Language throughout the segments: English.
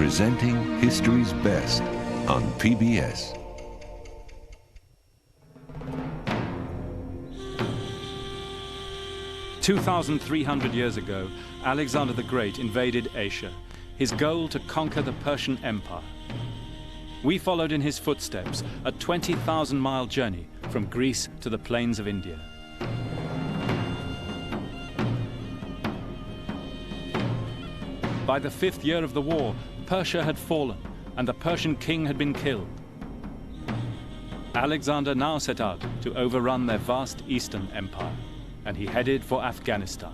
presenting history's best on PBS. "2,300 years ago, Alexander the Great invaded Asia, his goal to conquer the Persian Empire. We followed in his footsteps, a 20,000-mile journey from Greece to the plains of India. By the 5th year of the war, Persia had fallen and the Persian king had been killed. Alexander now set out to overrun their vast eastern empire, and he headed for Afghanistan.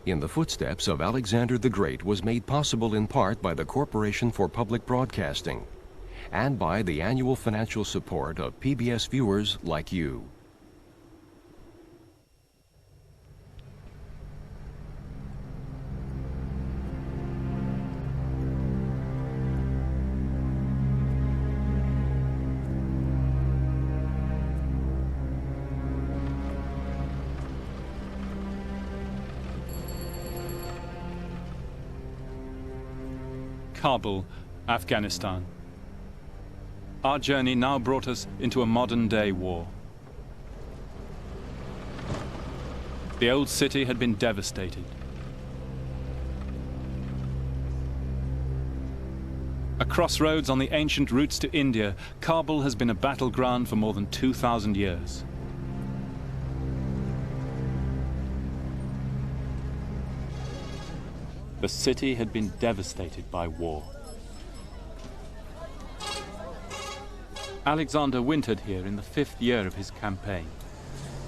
In the footsteps of Alexander the Great was made possible in part by the Corporation for Public Broadcasting and by the annual financial support of PBS viewers like you. Kabul, Afghanistan. Our journey now brought us into a modern-day war. The old city had been devastated. A crossroads on the ancient routes to India, Kabul has been a battleground for more than 2,000 years. The city had been devastated by war. Alexander wintered here in the 5th year of his campaign.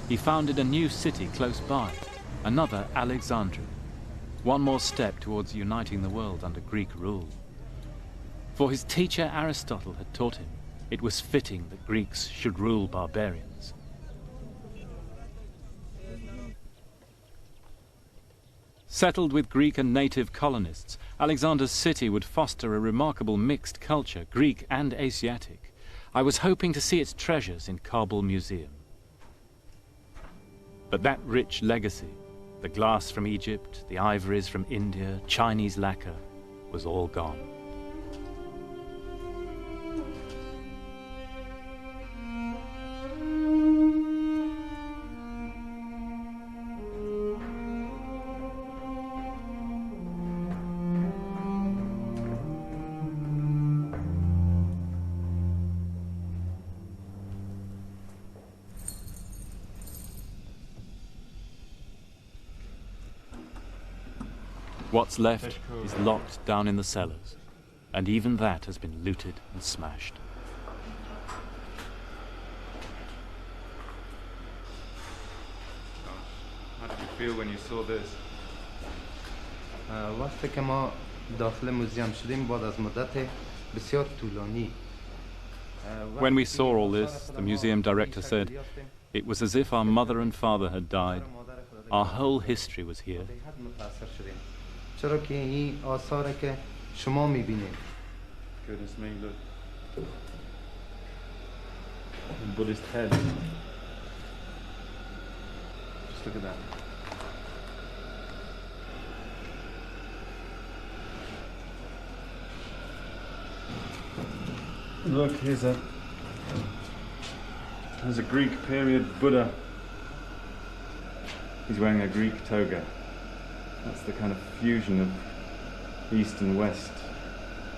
He founded a new city close by, another Alexandria, one more step towards uniting the world under Greek rule. For his teacher Aristotle had taught him it was fitting that Greeks should rule barbarians. Settled with Greek and native colonists, Alexander's city would foster a remarkable mixed culture, Greek and Asiatic. I was hoping to see its treasures in Kabul Museum. But that rich legacy, the glass from Egypt, the ivories from India, Chinese lacquer, was all gone. What's left is locked down in the cellars, and even that has been looted and smashed. How did you feel when you saw this? وقتی که ما داخل موزیم شدیم بعد از مدت بسیار طولانی. When we saw all this, the museum director said, it was as if our mother and father had died. Our whole history was here. چرا که این آثاری که شما می‌بینید. Goodness me, look. The Buddhist head. Just look at that. Look, there's a Greek period Buddha. He's wearing a Greek toga. That's the kind of fusion of East and West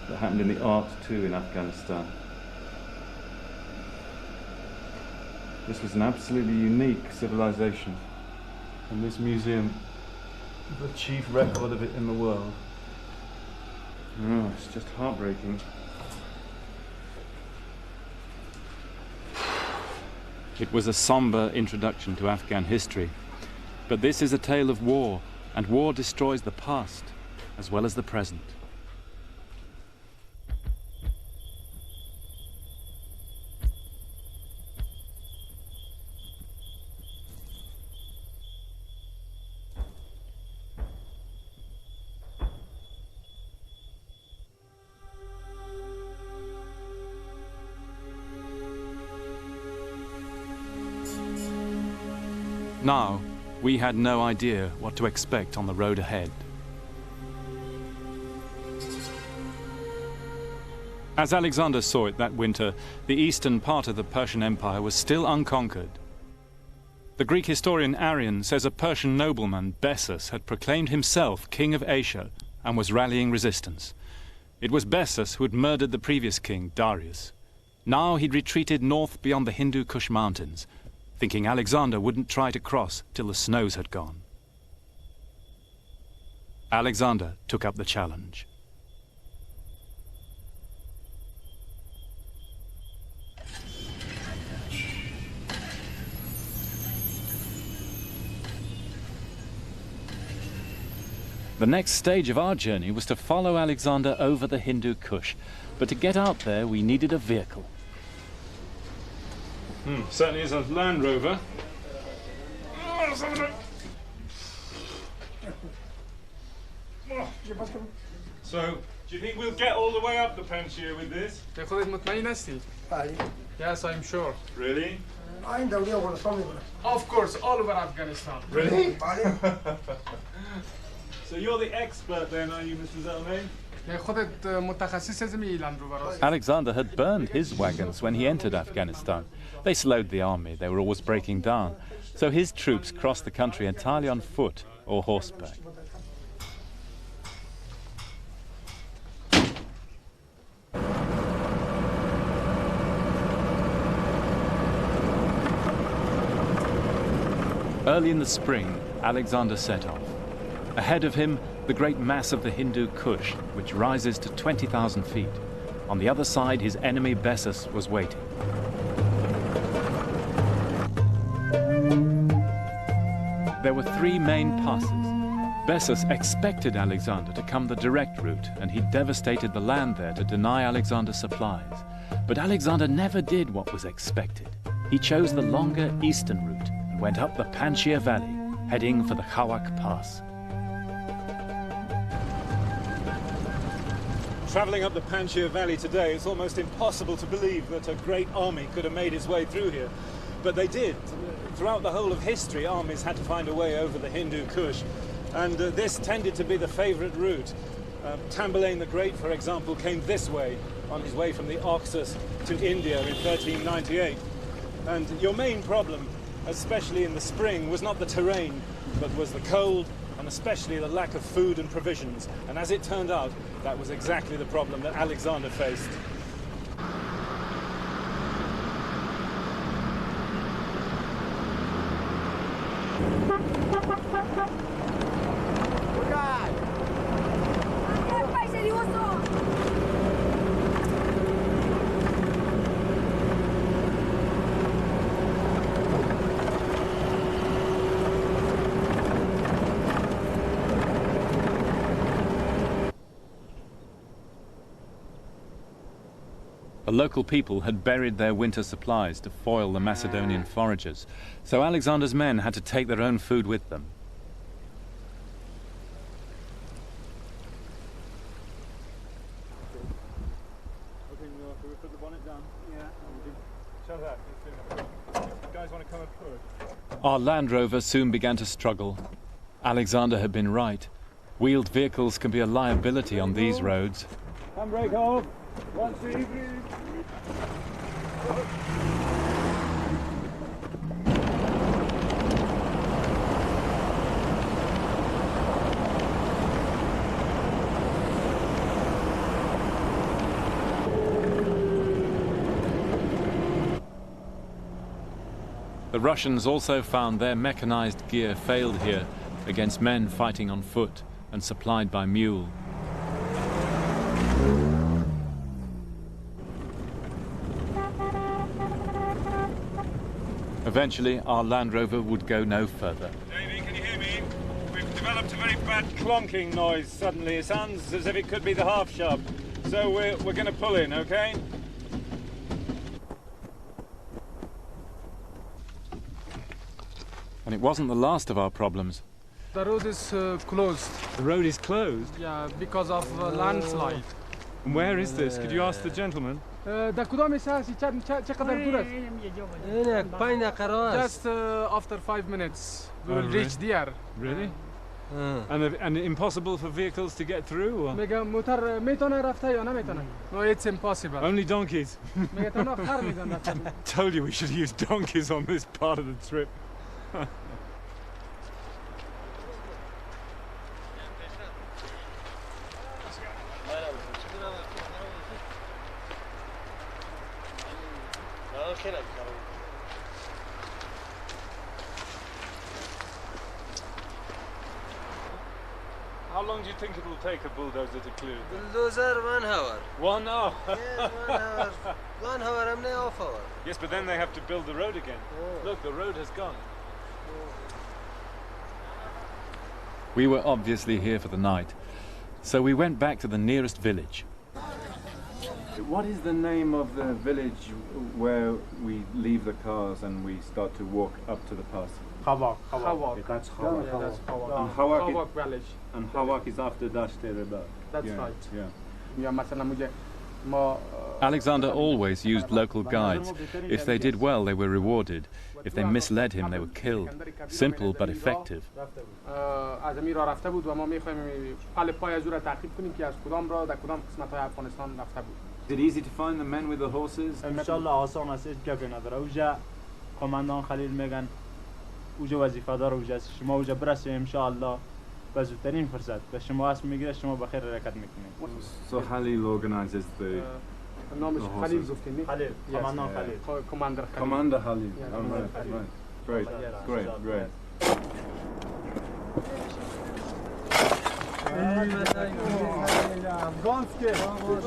that happened in the art too in Afghanistan. This was an absolutely unique civilization, and this museum, the chief record of it in the world. Oh, it's just heartbreaking. It was a somber introduction to Afghan history, but this is a tale of war, and war destroys the past as well as the present. Now, we had no idea what to expect on the road ahead. As Alexander saw it that winter, the eastern part of the Persian Empire was still unconquered. The Greek historian Arrian says a Persian nobleman, Bessus, had proclaimed himself king of Asia and was rallying resistance. It was Bessus who had murdered the previous king, Darius. Now he'd retreated north beyond the Hindu Kush mountains, thinking Alexander wouldn't try to cross till the snows had gone. Alexander took up the challenge. The next stage of our journey was to follow Alexander over the Hindu Kush, but to get out there we needed a vehicle. Certainly is a Land Rover. So, do you think we'll get all the way up the Panjshir with this? Yes, I'm sure. Really? Of course, all over Afghanistan. Really? So you're the expert then, are you, Mr. Zalmay? Alexander had burned his wagons when he entered Afghanistan. They slowed the army, they were always breaking down. So his troops crossed the country entirely on foot or horseback. Early in the spring, Alexander set off. Ahead of him, the great mass of the Hindu Kush, which rises to 20,000 feet. On the other side, his enemy Bessus was waiting. There were three main passes. Bessus expected Alexander to come the direct route, and he devastated the land there to deny Alexander supplies. But Alexander never did what was expected. He chose the longer eastern route and went up the Panjshir Valley, heading for the Khawak Pass. Travelling up the Panjshir Valley today, it's almost impossible to believe that a great army could have made its way through here. But they did. Throughout the whole of history, armies had to find a way over the Hindu Kush, and this tended to be the favourite route. Tamburlaine the Great, for example, came this way, on his way from the Oxus to India in 1398. And your main problem, especially in the spring, was not the terrain, but was the cold, and especially the lack of food and provisions. And as it turned out, that was exactly the problem that Alexander faced. The local people had buried their winter supplies to foil the Macedonian foragers, so Alexander's men had to take their own food with them. Our Land Rover soon began to struggle. Alexander had been right. Wheeled vehicles can be a liability on these roads. Handbrake off. 1, 2, 3. The Russians also found their mechanized gear failed here against men fighting on foot and supplied by mule. Eventually, our Land Rover would go no further. Davey, can you hear me? We've developed a very bad clonking noise suddenly. It sounds as if it could be the half shop. So we're going to pull in, okay? And it wasn't the last of our problems. The road is closed. The road is closed? Yeah, because of landslide. And where is this? Could you ask the gentleman? در کدام حصه هستی؟ چقدر دور است؟ Just after 5 minutes we will reach there. Really? And impossible for vehicles to get through? Or? میگم موتر میتونه رفته یا نمیتونه؟ No, it's impossible. Only donkeys. میگه تنها خر میدن. Told you we should use donkeys on this part of the trip. How long do you think it will take a bulldozer to clear? Bulldozer 1 hour. 1 hour? Yes, 1 hour. 1 hour, I'm not off hour. Yes, but then they have to build the road again. Oh. Look, the road has gone. We were obviously here for the night, so we went back to the nearest village. What is the name of the village where we leave the cars and we start to walk up to the pass? Khawak. That's Khawak. Yeah, that's Khawak. And Khawak village. And Khawak is after Dasht Reba. That's right. Yeah. Alexander always used local guides. If they did well, they were rewarded. If they misled him, they were killed. Simple but effective. Is it easy to find the men with the horses? کماندان خلیل میگن اوجا وظیفه دار اوجا شما اوجا برسید ان شاء الله به زودترین فرصت به شما اسم میگیره شما بخیر حرکت میکنید. So Halil organizes the نامش خلیل گفتین خلیل کماندان خلیل Commander Halil. Right. Great.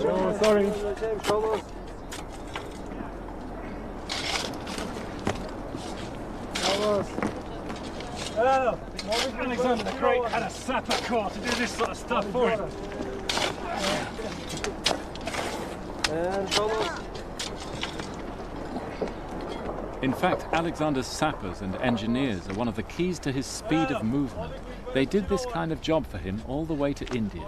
Oh, sorry. Alexander the Great had a sapper corps to do this sort of stuff for him. In fact, Alexander's sappers and engineers are one of the keys to his speed of movement. They did this kind of job for him all the way to India.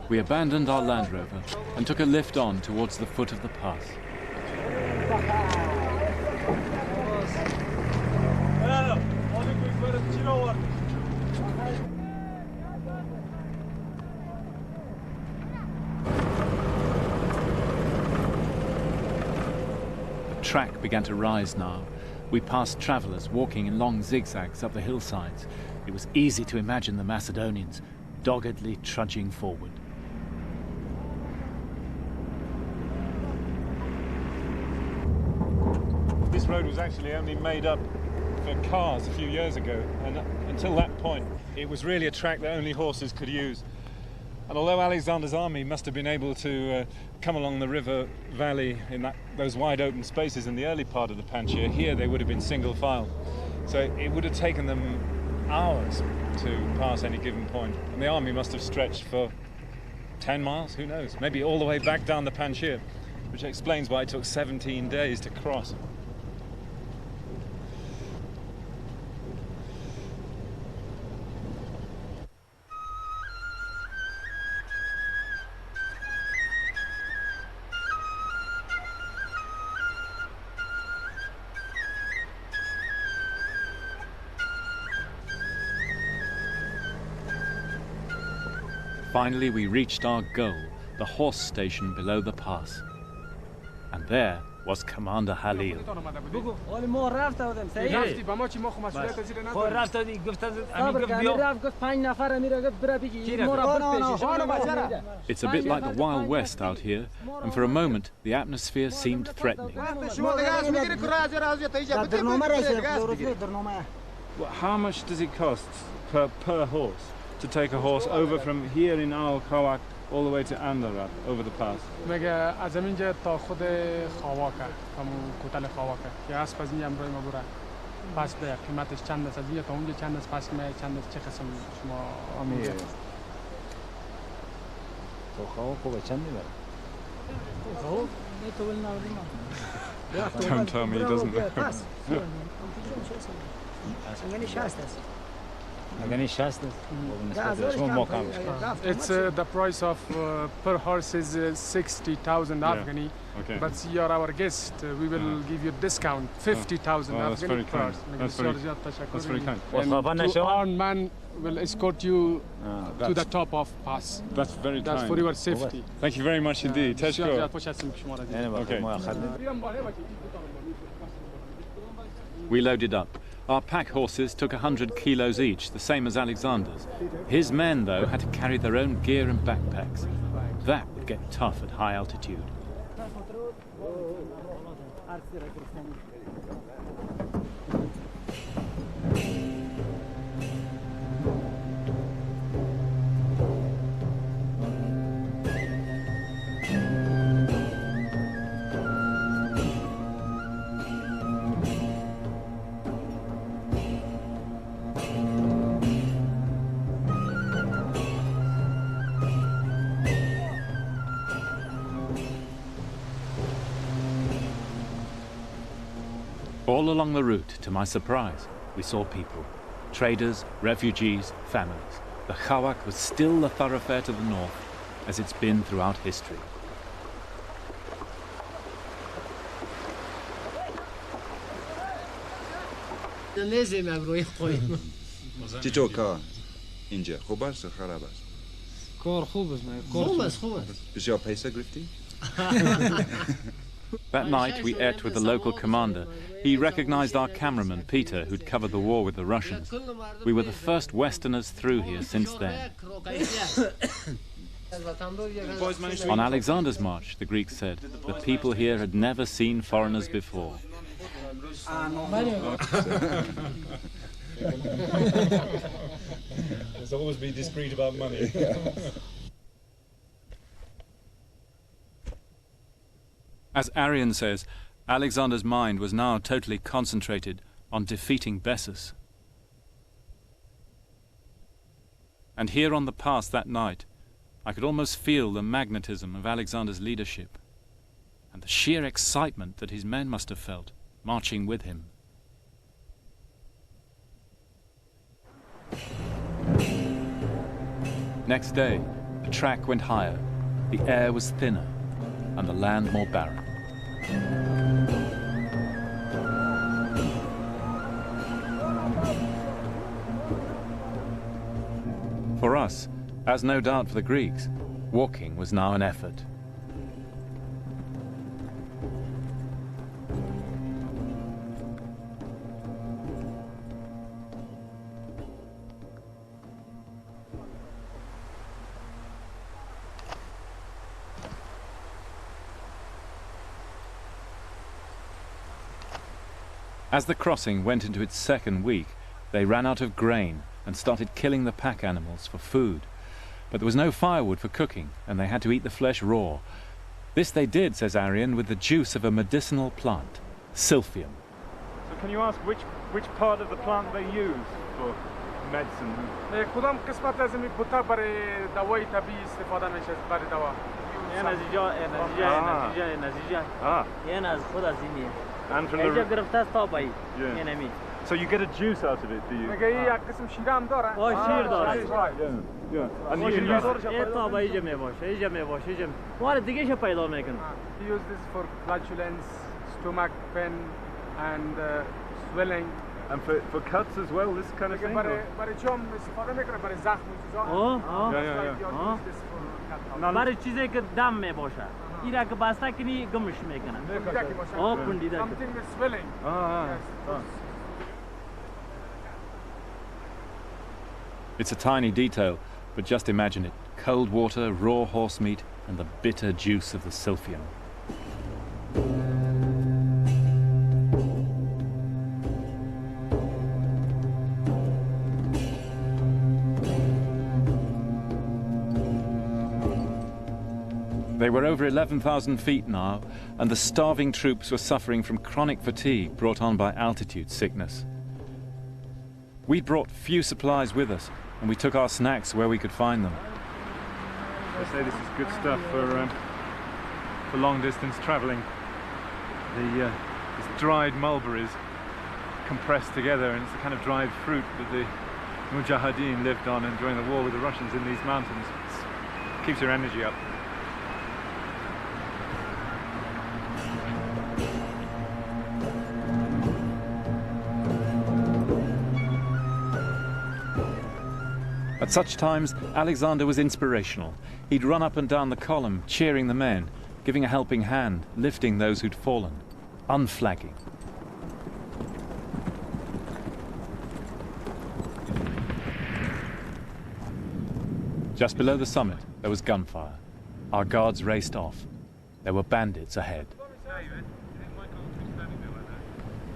We abandoned our Land Rover and took a lift on towards the foot of the pass. The track began to rise now. We passed travellers walking in long zigzags up the hillsides. It was easy to imagine the Macedonians doggedly trudging forward. This road was actually only made up for cars a few years ago, and until that point it was really a track that only horses could use. And although Alexander's army must have been able to come along the river valley in those wide open spaces in the early part of the Panchir, here they would have been single file. So it would have taken them hours to pass any given point. And the army must have stretched for 10 miles, who knows, maybe all the way back down the Panchir, which explains why it took 17 days to cross. Finally, we reached our goal, the horse station below the pass. And there was Commander Halil. It's a bit like the Wild West out here, and for a moment the atmosphere seemed threatening. How much does it cost per horse to take a horse over from here in Al-Khawak all the way to Andarat, over the pass? میگه از اینجا تا خود خواواکه، همون کوتل خواواکه که اسب از اینجا امروز ما بره پس به قیمتش چند است، از اینجا تا اونجا چند است، پس چند است، چه قسم شما میگه تو خواواک خوبه چند میبره؟ خب میتوان نوردیم Don't tell me he doesn't know. It's the price of per horse is 60,000 Afghani. Okay. But you're our guest. We will give you discount 50,000 Well, that's very Afghani kind. per That's very kind. And 2 armed men will escort you to the top of pass. That's very kind. That's for your safety. Thank you very much indeed. Teshko. Okay. We loaded up. Our pack horses took 100 kilos each, the same as Alexander's. His men, though, had to carry their own gear and backpacks. That would get tough at high altitude. All along the route, to my surprise, we saw people. Traders, refugees, families. The Khawak was still the thoroughfare to the north, as it's been throughout history. چطور کار اینجا خوب است یا خراب است؟ کار خوب است خوب است بسیار پیسه گرفتی؟ That night we ate with the local commander. He recognized our cameraman, Peter, who'd covered the war with the Russians. We were the first Westerners through here since then. On Alexander's march, the Greeks said, the people here had never seen foreigners before. There's always be discreet about money. As Arian says, Alexander's mind was now totally concentrated on defeating Bessus. And here on the pass that night, I could almost feel the magnetism of Alexander's leadership and the sheer excitement that his men must have felt, marching with him. Next day, the track went higher, the air was thinner, and the land more barren. For us, as no doubt for the Greeks, walking was now an effort. As the crossing went into its second week, they ran out of grain and started killing the pack animals for food. But there was no firewood for cooking, and they had to eat the flesh raw. This they did, says Arian, with the juice of a medicinal plant, silphium. So can you ask which part of the plant they use for medicine? کدام قسمت از این بوتا برای دوای طبیعی استفاده میشه برای دوا؟ And from the... So you get a juice out of it, do you? Yeah. And you can use... Use this for flatulence, stomach pain, and swelling. And for cuts as well, this kind of thing? Something with swelling. It's a tiny detail, but just imagine it. Cold water, raw horse meat, and the bitter juice of the silphium. They were over 11,000 feet now, and the starving troops were suffering from chronic fatigue brought on by altitude sickness. We'd brought few supplies with us, and we took our snacks where we could find them. They say this is good stuff for long-distance traveling. It's dried mulberries compressed together, and it's the kind of dried fruit that the Mujahideen lived on and during the war with the Russians in these mountains. It keeps your energy up. At such times, Alexander was inspirational. He'd run up and down the column, cheering the men, giving a helping hand, lifting those who'd fallen, unflagging. Just below the summit, there was gunfire. Our guards raced off. There were bandits ahead.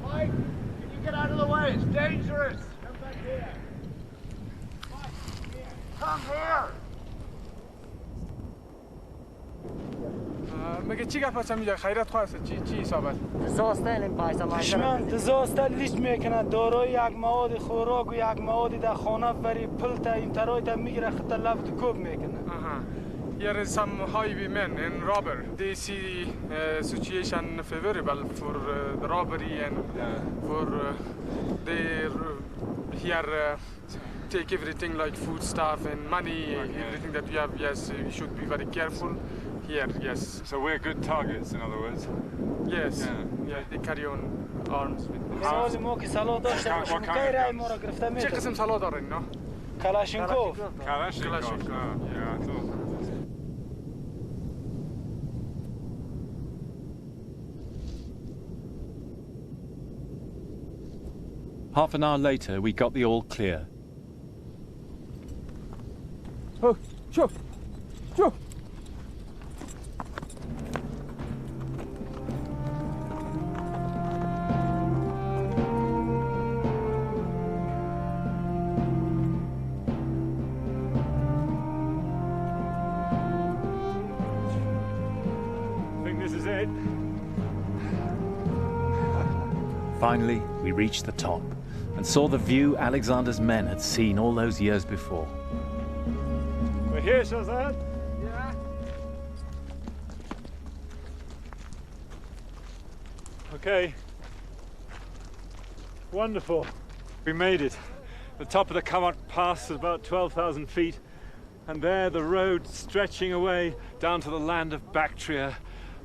Mike, can you get out of the way? It's dangerous. Come back here. Mike, here. Come here. مگه چی گپ هستم اینجا خیرت خواسته چی حسابت دزاستن این پایسا دشمن دزاستن لیست میکنه دارای یک مواد خوراک و یک مواد در خانه بری پلتا این ترای تا میگیره خط لفت کوب میکنه Here is some highwaymen and robber. They see situation favorable for the robbery and for they here take everything like food stuff and money, everything that we have. Yes, we should be very careful here. Yes. So we're good targets, in other words. Yes. Yeah. They carry on arms with them. چه قسم سلاح دارین نه؟ کلاشینکوف. Kalashnikov. Yeah, I thought. Half an hour later, we got the all clear. Oh, sure. Think this is it? Finally, we reached the top and saw the view Alexander's men had seen all those years before. We're here, Shazad. Yeah. Okay. Wonderful. We made it. The top of the Kamak Pass is about 12,000 feet, and there the road stretching away down to the land of Bactria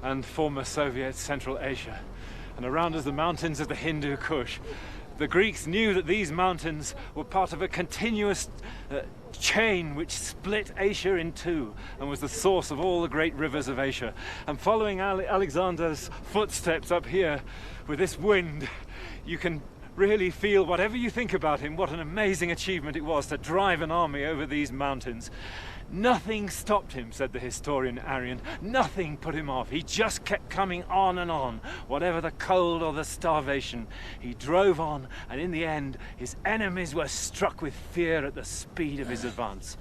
and former Soviet Central Asia. And around us the mountains of the Hindu Kush. The Greeks knew that these mountains were part of a continuous chain which split Asia in two and was the source of all the great rivers of Asia. And following Alexander's footsteps up here with this wind, you can really feel, whatever you think about him, what an amazing achievement it was to drive an army over these mountains. Nothing stopped him, said the historian Arian. Nothing put him off. He just kept coming on and on, whatever the cold or the starvation. He drove on, and in the end, his enemies were struck with fear at the speed of his advance.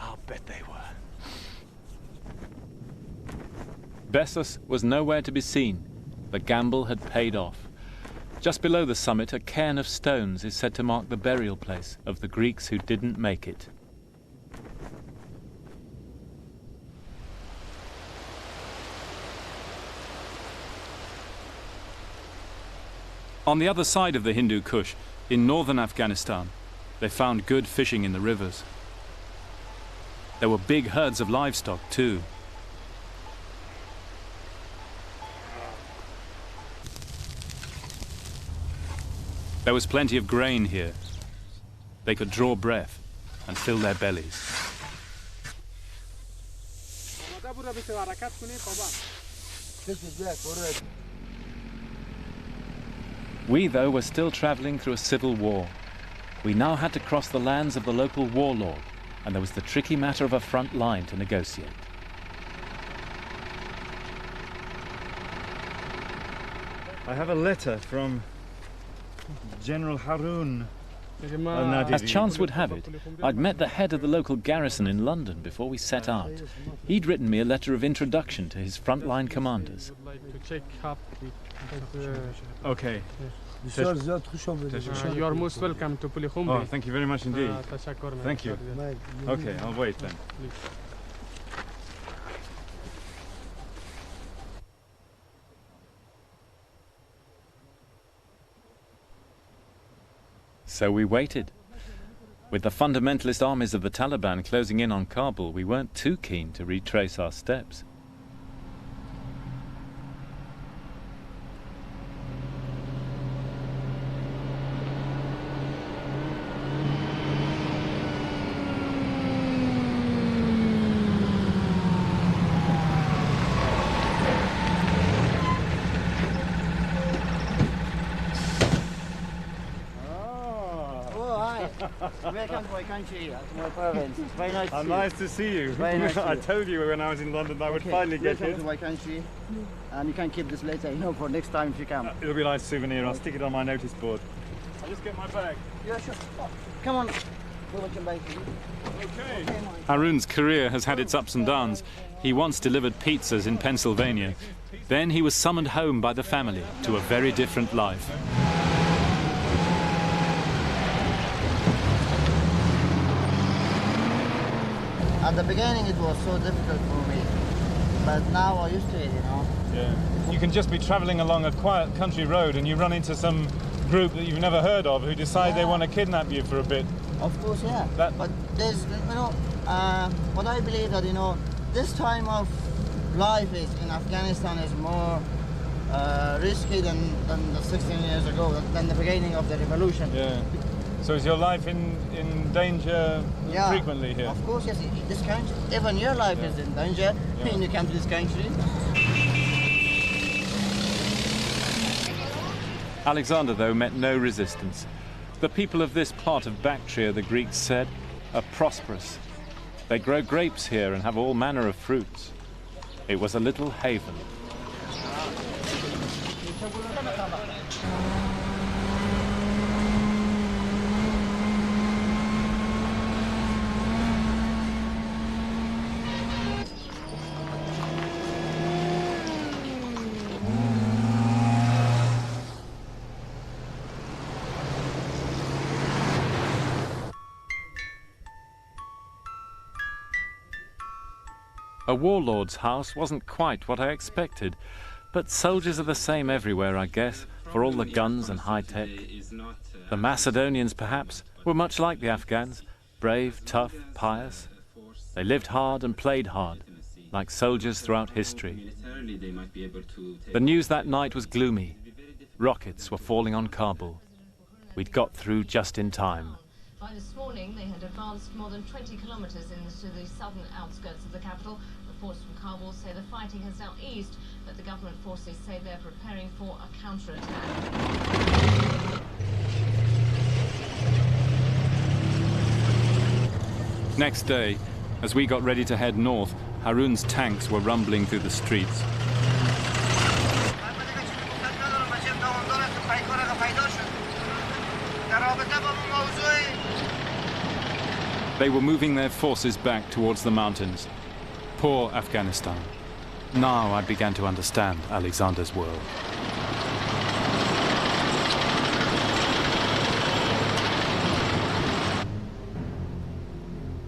I'll bet they were. Bessus was nowhere to be seen. The gamble had paid off. Just below the summit, a cairn of stones is said to mark the burial place of the Greeks who didn't make it. On the other side of the Hindu Kush, in northern Afghanistan, they found good fishing in the rivers. There were big herds of livestock too. There was plenty of grain here. They could draw breath and fill their bellies. We, though, were still travelling through a civil war. We now had to cross the lands of the local warlord, and there was the tricky matter of a front line to negotiate. I have a letter from General Harun. As chance would have it, I'd met the head of the local garrison in London before we set out. He'd written me a letter of introduction to his frontline commanders. Okay. You are most welcome to Pulikhumbi. Oh, thank you very much indeed. Thank you. Okay, I'll wait then. So we waited. With the fundamentalist armies of the Taliban closing in on Kabul, we weren't too keen to retrace our steps. Welcome to my country, to my province. It's very nice to see you. Nice to see you. Very nice I told you when I was in London I would finally get here. Welcome to my country. And you can keep this later, for next time if you come. It'll be a nice souvenir. I'll stick it on my notice board. I'll just get my bag. Yeah, sure. Oh, come on. Okay. Harun's career has had its ups and downs. He once delivered pizzas in Pennsylvania. Then he was summoned home by the family to a very different life. At the beginning it was so difficult for me, but now I'm used to it, Yeah. You can just be travelling along a quiet country road and you run into some group that you've never heard of who decide they want to kidnap you for a bit. Of course, yeah. But there's, what I believe that, this time of life is in Afghanistan is more risky than the 16 years ago, than the beginning of the revolution. Yeah. So is your life in danger frequently here? Of course, yes. This country, even your life is in danger when you come to this country. Alexander, though, met no resistance. The people of this part of Bactria, the Greeks said, are prosperous. They grow grapes here and have all manner of fruits. It was a little haven. A warlord's house wasn't quite what I expected, but soldiers are the same everywhere, I guess, for all the guns and high-tech. The Macedonians, perhaps, were much like the Afghans, brave, tough, pious. They lived hard and played hard, like soldiers throughout history. The news that night was gloomy. Rockets were falling on Kabul. We'd got through just in time. By this morning, they had advanced more than 20 kilometers into the southern outskirts of the capital. Reports from Kabul say the fighting has now eased, but the government forces say they're preparing for a counterattack. Next day, as we got ready to head north, Harun's tanks were rumbling through the streets. They were moving their forces back towards the mountains. Poor Afghanistan. Now I began to understand Alexander's world.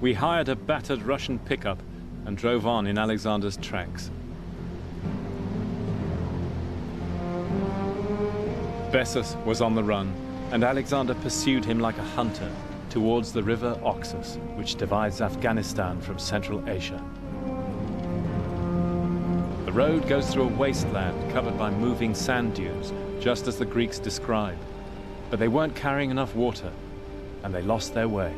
We hired a battered Russian pickup and drove on in Alexander's tracks. Bessus was on the run, and Alexander pursued him like a hunter towards the river Oxus, which divides Afghanistan from Central Asia. The road goes through a wasteland covered by moving sand dunes, just as the Greeks described. But they weren't carrying enough water, and they lost their way.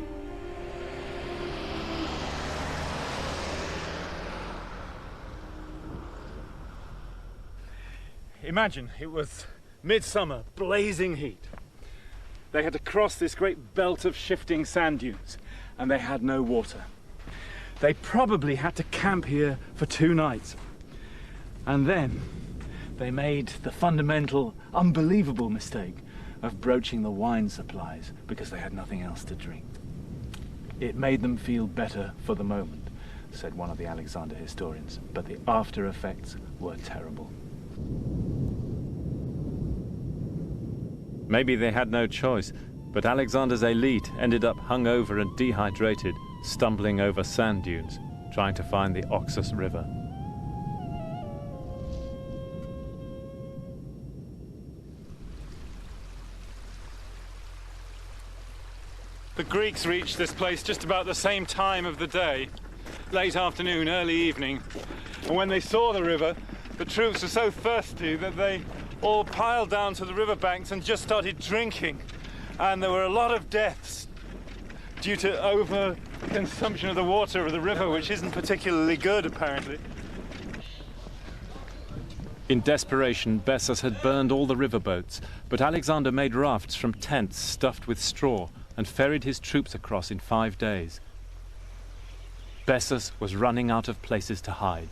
Imagine it was midsummer, blazing heat. They had to cross this great belt of shifting sand dunes, and they had no water. They probably had to camp here for 2 nights. And then they made the fundamental, unbelievable mistake of broaching the wine supplies because they had nothing else to drink. It made them feel better for the moment, said one of the Alexander historians, but the after effects were terrible. Maybe they had no choice, but Alexander's elite ended up hungover and dehydrated, stumbling over sand dunes, trying to find the Oxus River. The Greeks reached this place just about the same time of the day, late afternoon, early evening. And when they saw the river, the troops were so thirsty that they all piled down to the riverbanks and just started drinking. And there were a lot of deaths due to over-consumption of the water of the river, which isn't particularly good, apparently. In desperation, Bessus had burned all the riverboats, but Alexander made rafts from tents stuffed with straw and ferried his troops across in 5 days. Bessus was running out of places to hide.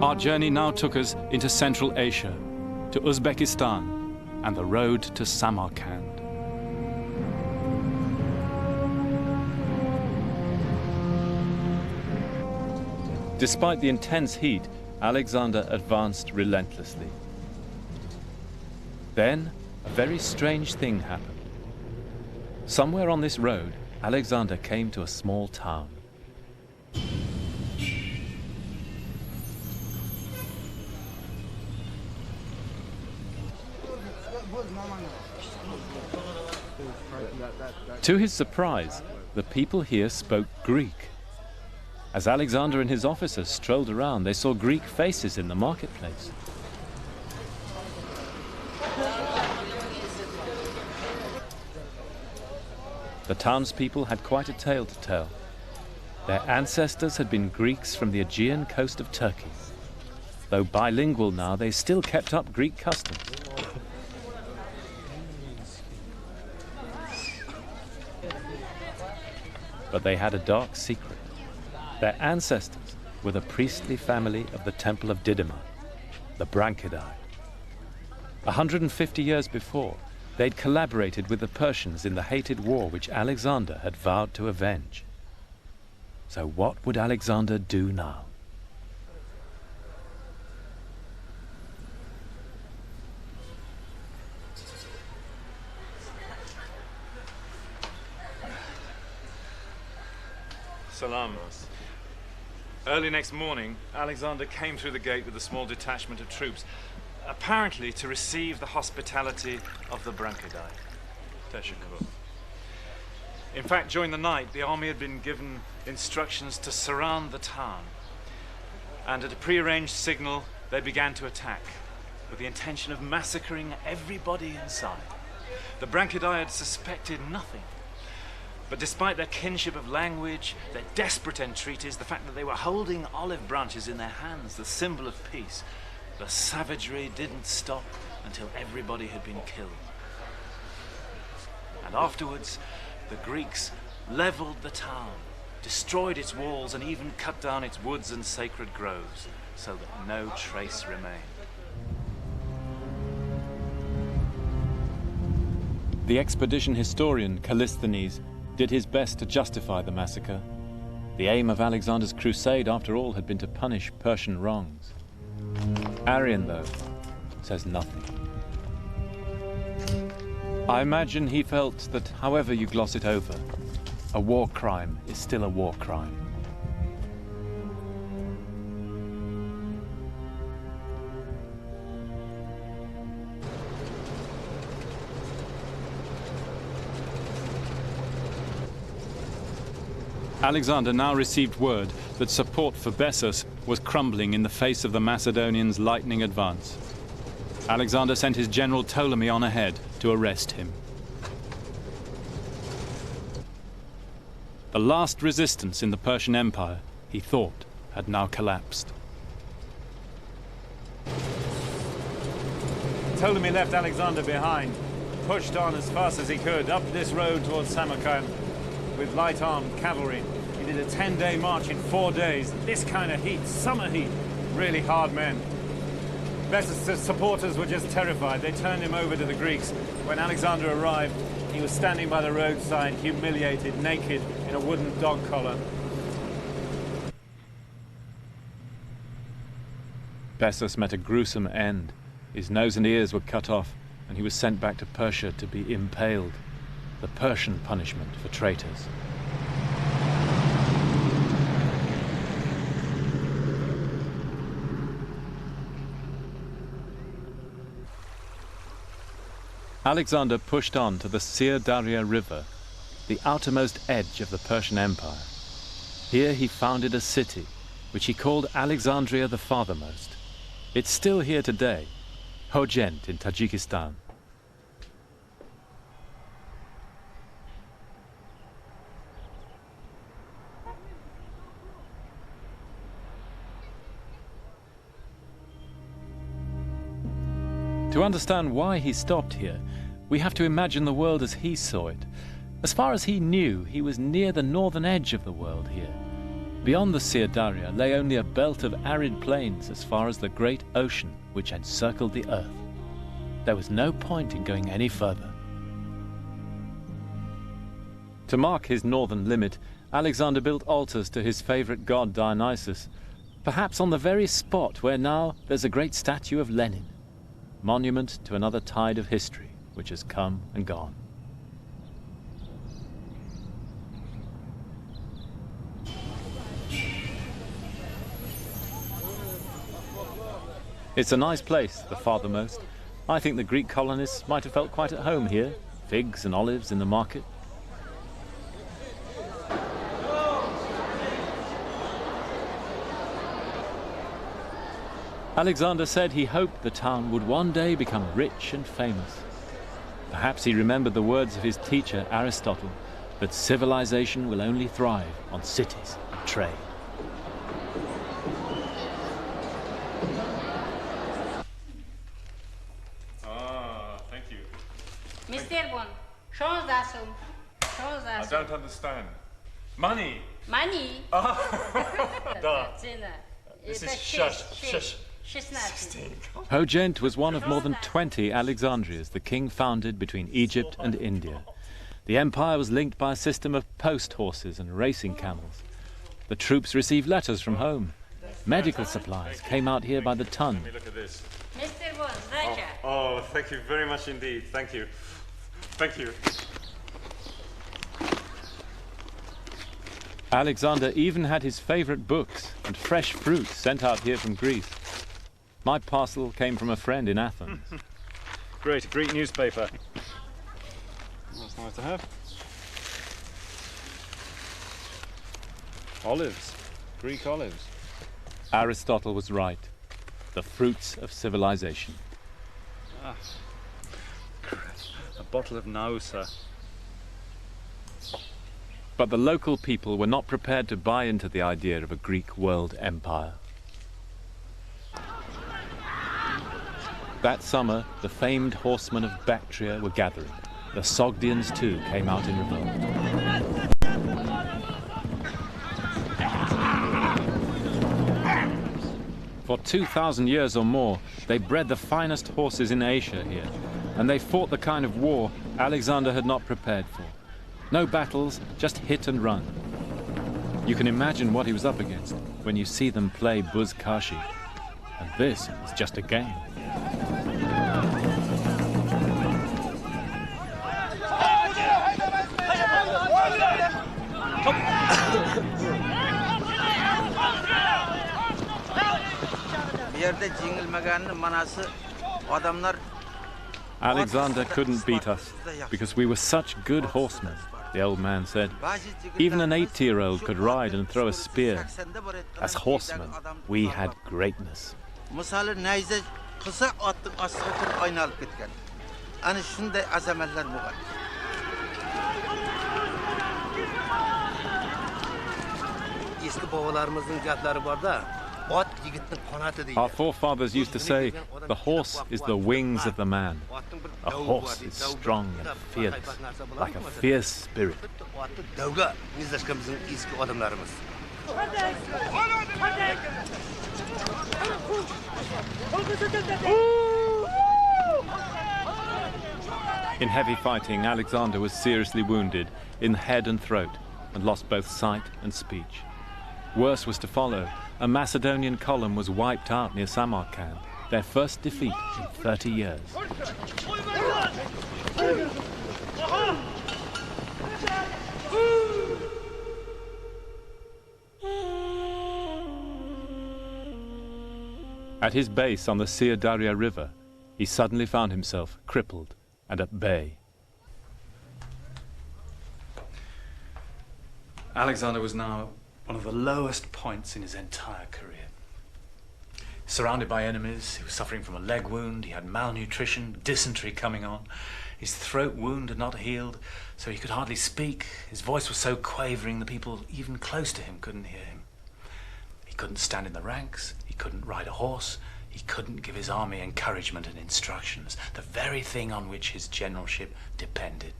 Our journey now took us into Central Asia, to Uzbekistan, and the road to Samarkand. Despite the intense heat, Alexander advanced relentlessly. Then, a very strange thing happened. Somewhere on this road, Alexander came to a small town. To his surprise, the people here spoke Greek. As Alexander and his officers strolled around, they saw Greek faces in the marketplace. The townspeople had quite a tale to tell. Their ancestors had been Greeks from the Aegean coast of Turkey. Though bilingual now, they still kept up Greek customs. But they had a dark secret. Their ancestors were the priestly family of the Temple of Didyma, the Branchidae. 150 years before, they'd collaborated with the Persians in the hated war which Alexander had vowed to avenge. So what would Alexander do now? Salam. Early next morning, Alexander came through the gate with a small detachment of troops, apparently to receive the hospitality of the Branchidae. Teshakur. In fact, during the night, the army had been given instructions to surround the town, and at a prearranged signal, they began to attack, with the intention of massacring everybody inside. The Branchidae had suspected nothing. But despite their kinship of language, their desperate entreaties, the fact that they were holding olive branches in their hands, the symbol of peace, the savagery didn't stop until everybody had been killed. And afterwards, the Greeks leveled the town, destroyed its walls, and even cut down its woods and sacred groves, so that no trace remained. The expedition historian Callisthenes did his best to justify the massacre. The aim of Alexander's crusade, after all, had been to punish Persian wrongs. Arrian, though, says nothing. I imagine he felt that however you gloss it over, a war crime is still a war crime. Alexander now received word that support for Bessus was crumbling in the face of the Macedonians' lightning advance. Alexander sent his general Ptolemy on ahead to arrest him. The last resistance in the Persian Empire, he thought, had now collapsed. Ptolemy left Alexander behind, pushed on as fast as he could up this road towards Samarkand with light-armed cavalry. He did a 10-day march in 4 days. This kind of heat, summer heat, really hard men. Bessus' supporters were just terrified. They turned him over to the Greeks. When Alexander arrived, he was standing by the roadside, humiliated, naked, in a wooden dog collar. Bessus met a gruesome end. His nose and ears were cut off, and he was sent back to Persia to be impaled. The Persian punishment for traitors. Alexander pushed on to the Sir-Daria River, the outermost edge of the Persian Empire. Here he founded a city, which he called Alexandria the Farthermost. It's still here today, Hojent in Tajikistan. To understand why he stopped here, we have to imagine the world as he saw it. As far as he knew, he was near the northern edge of the world here. Beyond the Sir-Daria lay only a belt of arid plains as far as the great ocean which encircled the earth. There was no point in going any further. To mark his northern limit, Alexander built altars to his favorite god Dionysus, perhaps on the very spot where now there's a great statue of Lenin, monument to another tide of history which has come and gone. It's a nice place, the Farthermost. I think the Greek colonists might have felt quite at home here. Figs and olives in the market. Alexander said he hoped the town would one day become rich and famous. Perhaps he remembered the words of his teacher Aristotle, that civilization will only thrive on cities and trade. Mr. Bon, I don't understand. Money? Money? Da. This is shush. 16. Hojent was one of more than 20 Alexandrias the king founded between Egypt and India. The empire was linked by a system of post horses and racing camels. The troops received letters from home. Medical supplies came out here by the ton. Let me look at this. Mr. Bon, Raja. Oh, thank you very much indeed. Thank you. Thank you. Alexander even had his favorite books and fresh fruit sent out here from Greece. My parcel came from a friend in Athens. Great, a Greek newspaper. That's nice to have. Olives, Greek olives. Aristotle was right. The fruits of civilization. Ah, a bottle of Nausa. But the local people were not prepared to buy into the idea of a Greek world empire. That summer, the famed horsemen of Bactria were gathering. The Sogdians too came out in revolt. For 2,000 years or more, they bred the finest horses in Asia here, and they fought the kind of war Alexander had not prepared for. No battles, just hit and run. You can imagine what he was up against when you see them play buzkashi. And this is just a game. Alexander couldn't beat us because we were such good horsemen, the old man said. Even an 8-year-old could ride and throw a spear. As horsemen, we had greatness. Our forefathers used to say, the horse is the wings of the man. A horse is strong and fearless, like a fierce spirit. In heavy fighting, Alexander was seriously wounded in the head and throat and lost both sight and speech. Worse was to follow. A Macedonian column was wiped out near Samarkand, their first defeat in 30 years. At his base on the Sir-Daria River, he suddenly found himself crippled and at bay. Alexander was now one of the lowest points in his entire career. Surrounded by enemies, he was suffering from a leg wound, he had malnutrition, dysentery coming on. His throat wound had not healed, so he could hardly speak. His voice was so quavering the people even close to him couldn't hear him. He couldn't stand in the ranks, he couldn't ride a horse, he couldn't give his army encouragement and instructions, the very thing on which his generalship depended.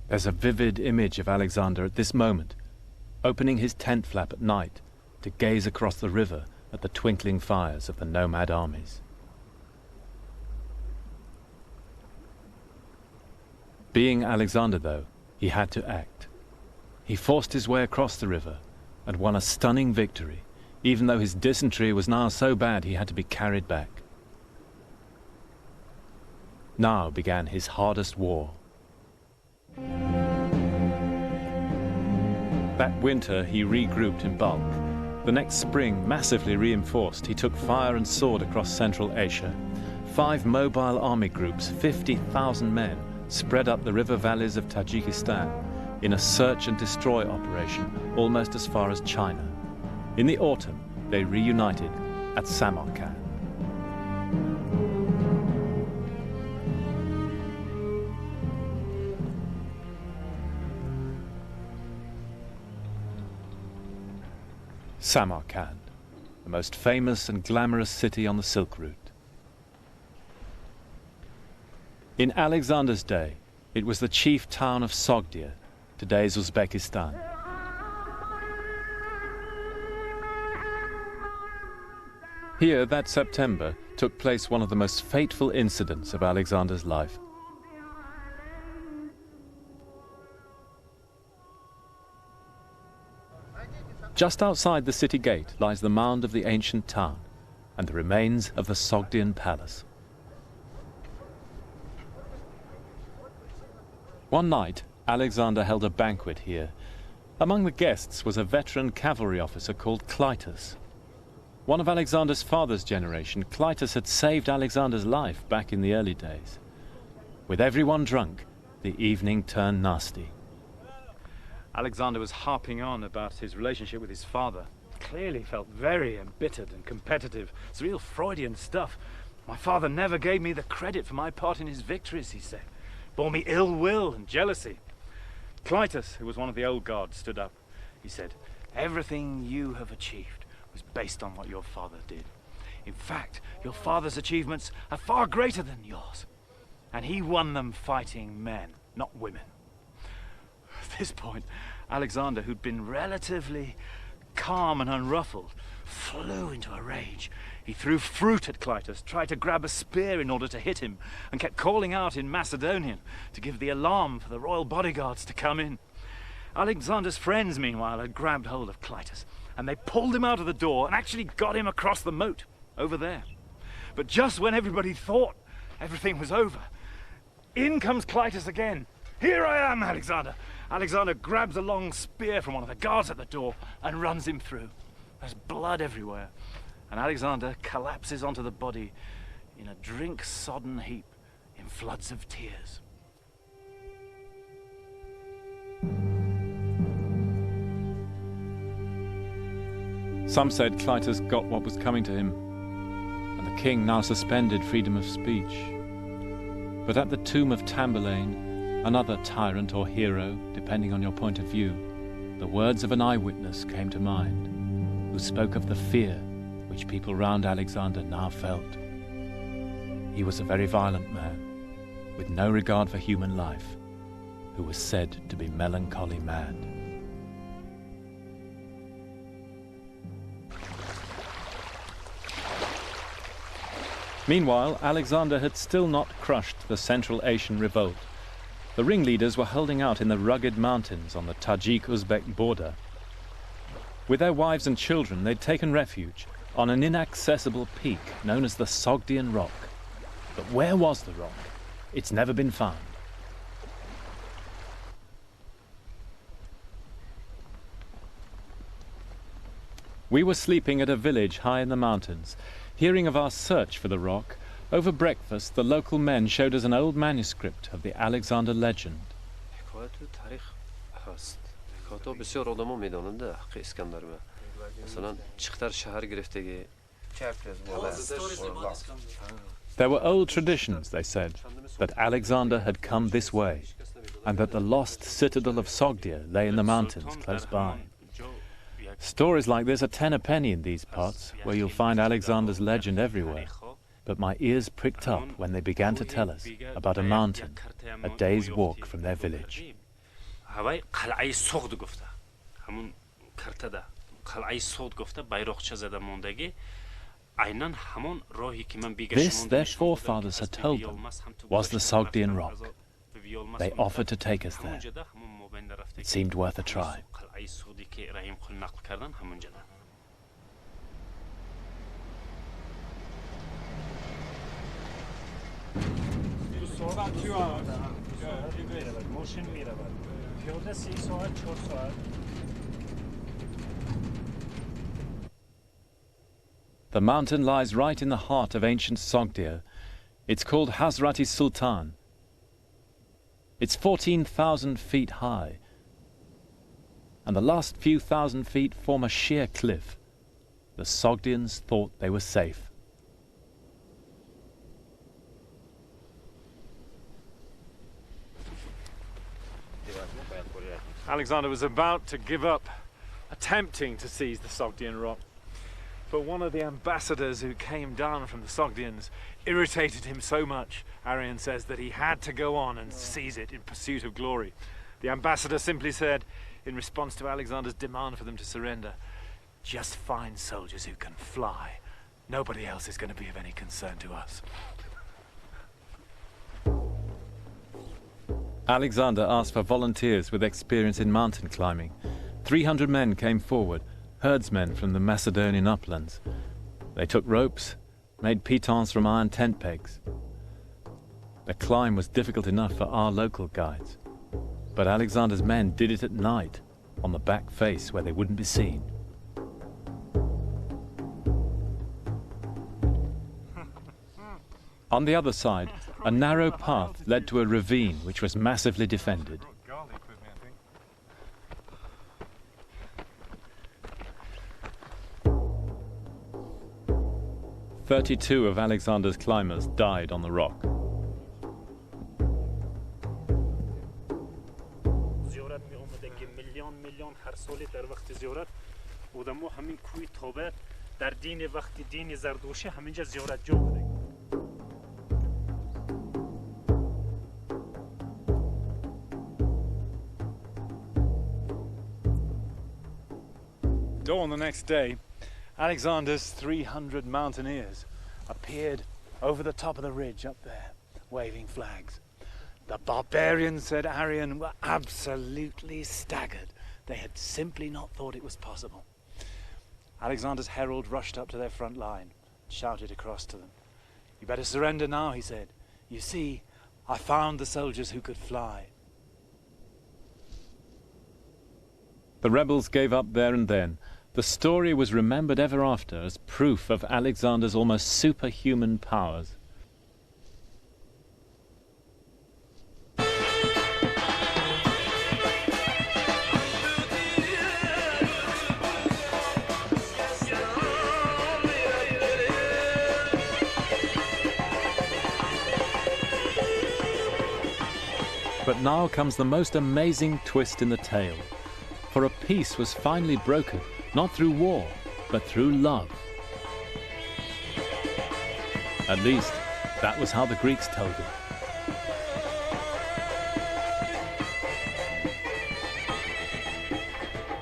There's a vivid image of Alexander at this moment, opening his tent flap at night to gaze across the river at the twinkling fires of the nomad armies. Being Alexander, though, he had to act. He forced his way across the river and won a stunning victory, even though his dysentery was now so bad he had to be carried back. Now began his hardest war. That winter he regrouped in bulk. The next spring, massively reinforced, he took fire and sword across Central Asia. 5 mobile army groups, 50,000 men, spread up the river valleys of Tajikistan in a search and destroy operation almost as far as China. In the autumn, they reunited at Samarkand. Samarkand, the most famous and glamorous city on the Silk Route. In Alexander's day, it was the chief town of Sogdian, today's Uzbekistan. Here, that September, took place one of the most fateful incidents of Alexander's life. Just outside the city gate lies the mound of the ancient town and the remains of the Sogdian palace. One night, Alexander held a banquet here. Among the guests was a veteran cavalry officer called Clitus. One of Alexander's father's generation, Clitus had saved Alexander's life back in the early days. With everyone drunk, the evening turned nasty. Alexander was harping on about his relationship with his father. Clearly felt very embittered and competitive. It's real Freudian stuff. My father never gave me the credit for my part in his victories, he said. Bore me ill will and jealousy. Clitus, who was one of the old guards, stood up. He said, "Everything you have achieved was based on what your father did. In fact, your father's achievements are far greater than yours. And he won them fighting men, not women." At this point, Alexander, who'd been relatively calm and unruffled, flew into a rage. He threw fruit at Clitus, tried to grab a spear in order to hit him, and kept calling out in Macedonian to give the alarm for the royal bodyguards to come in. Alexander's friends, meanwhile, had grabbed hold of Clitus, and they pulled him out of the door and actually got him across the moat, over there. But just when everybody thought everything was over, in comes Clitus again. "Here I am, Alexander!" Alexander grabs a long spear from one of the guards at the door and runs him through. There's blood everywhere, and Alexander collapses onto the body in a drink-sodden heap in floods of tears. Some said Clitus got what was coming to him, and the king now suspended freedom of speech. But at the tomb of Tamburlaine, another tyrant or hero, depending on your point of view, the words of an eyewitness came to mind, who spoke of the fear which people round Alexander now felt. He was a very violent man, with no regard for human life, who was said to be melancholy mad. Meanwhile, Alexander had still not crushed the Central Asian revolt. The ringleaders were holding out in the rugged mountains on the Tajik-Uzbek border. With their wives and children, they'd taken refuge on an inaccessible peak known as the Sogdian Rock. But where was the rock? It's never been found. We were sleeping at a village high in the mountains. Hearing of our search for the rock, Over breakfast, the local men showed us an old manuscript of the Alexander legend. There were old traditions, they said, that Alexander had come this way, and that the lost citadel of Sogdia lay in the mountains close by. Stories like this are 10 a penny in these parts, where you'll find Alexander's legend everywhere. But my ears pricked up when they began to tell us about a mountain, a day's walk from their village. This, their forefathers had told them, was the Sogdian rock. They offered to take us there. It seemed worth a try. The mountain lies right in the heart of ancient Sogdia. It's called Hazrati Sultan. It's 14,000 feet high, and the last few thousand feet form a sheer cliff. The Sogdians thought they were safe. Alexander was about to give up attempting to seize the Sogdian rock, but one of the ambassadors who came down from the Sogdians irritated him so much, Arrian says, that he had to go on and seize it in pursuit of glory. The ambassador simply said, in response to Alexander's demand for them to surrender, "Just find soldiers who can fly. Nobody else is going to be of any concern to us." Alexander asked for volunteers with experience in mountain climbing. 300 men came forward, herdsmen from the Macedonian uplands. They took ropes, made pitons from iron tent pegs. The climb was difficult enough for our local guides, but Alexander's men did it at night, on the back face where they wouldn't be seen. On the other side, a narrow path led to a ravine which was massively defended. 32 of Alexander's climbers died on the rock. Dawn the next day, Alexander's 300 mountaineers appeared over the top of the ridge up there, waving flags. The barbarians, said Arrian, were absolutely staggered. They had simply not thought it was possible. Alexander's herald rushed up to their front line, shouted across to them. "You better surrender now," he said. "You see, I found the soldiers who could fly." The rebels gave up there and then. The story was remembered ever after as proof of Alexander's almost superhuman powers. But now comes the most amazing twist in the tale. For a peace was finally broken, not through war, but through love. At least, that was how the Greeks told it.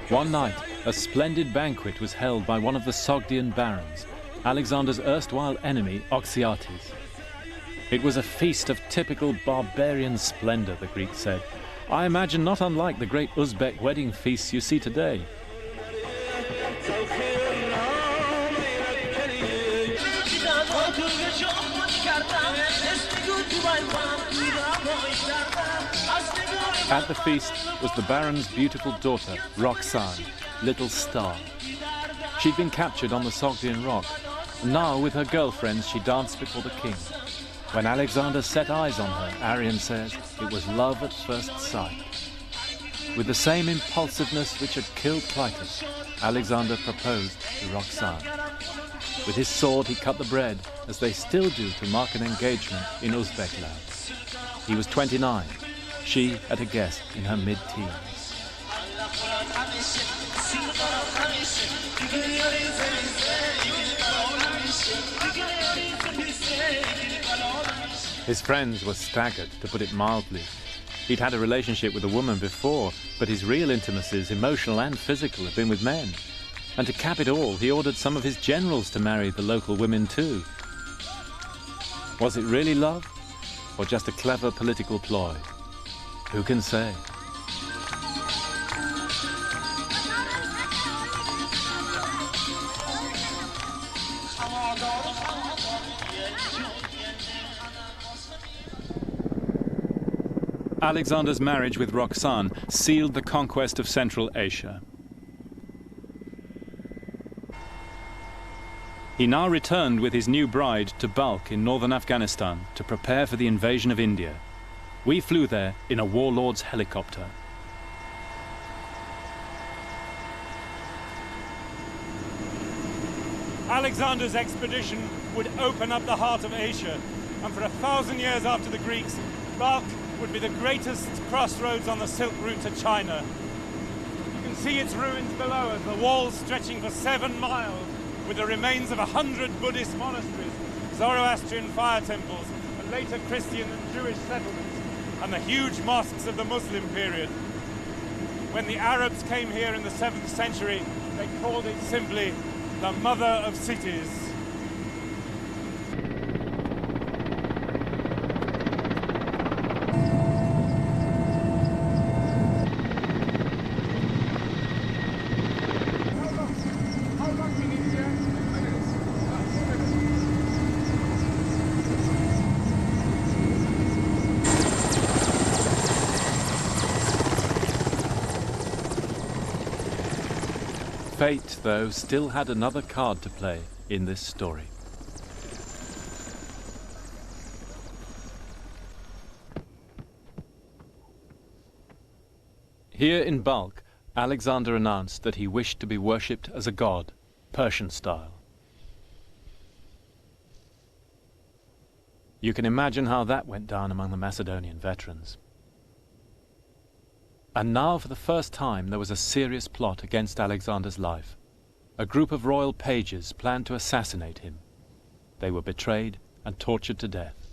One night, a splendid banquet was held by one of the Sogdian barons, Alexander's erstwhile enemy, Oxyates. It was a feast of typical barbarian splendor, the Greeks said. I imagine not unlike the great Uzbek wedding feasts you see today. At the feast was the baron's beautiful daughter, Roxanne, Little Star. She'd been captured on the Sogdian rock, And now, with her girlfriends, she danced before the king. When Alexander set eyes on her, Arrian says, it was love at first sight. With the same impulsiveness which had killed Clytus, Alexander proposed to Roxane. With his sword he cut the bread, as they still do to mark an engagement in Uzbek land. He was 29, she at a guess in her mid-teens. His friends were staggered, to put it mildly. He'd had a relationship with a woman before, but his real intimacies, emotional and physical, had been with men. And to cap it all, he ordered some of his generals to marry the local women too. Was it really love, or just a clever political ploy? Who can say? Alexander's marriage with Roxane sealed the conquest of Central Asia. He now returned with his new bride to Balkh in northern Afghanistan to prepare for the invasion of India. We flew there in a warlord's helicopter. Alexander's expedition would open up the heart of Asia, and for 1,000 years after the Greeks, Balkh would be the greatest crossroads on the Silk Route to China. You can see its ruins below us, the walls stretching for 7 miles, with the remains of 100 Buddhist monasteries, Zoroastrian fire temples, and later Christian and Jewish settlements, and the huge mosques of the Muslim period. When the Arabs came here in the 7th century, they called it simply the Mother of Cities. Fate, though, still had another card to play in this story. Here in Balkh, Alexander announced that he wished to be worshipped as a god, Persian style. You can imagine how that went down among the Macedonian veterans. And now, for the first time, there was a serious plot against Alexander's life. A group of royal pages planned to assassinate him. They were betrayed and tortured to death.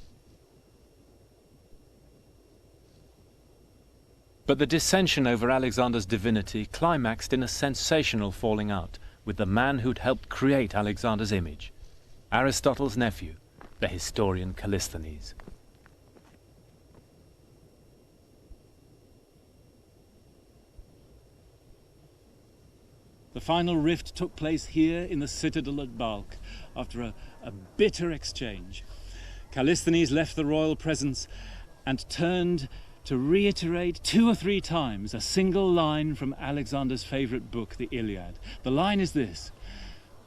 But the dissension over Alexander's divinity climaxed in a sensational falling out with the man who'd helped create Alexander's image, Aristotle's nephew, the historian Callisthenes. The final rift took place here in the citadel at Balkh after a bitter exchange. Callisthenes left the royal presence and turned to reiterate 2 or 3 times a single line from Alexander's favourite book, the Iliad. The line is this: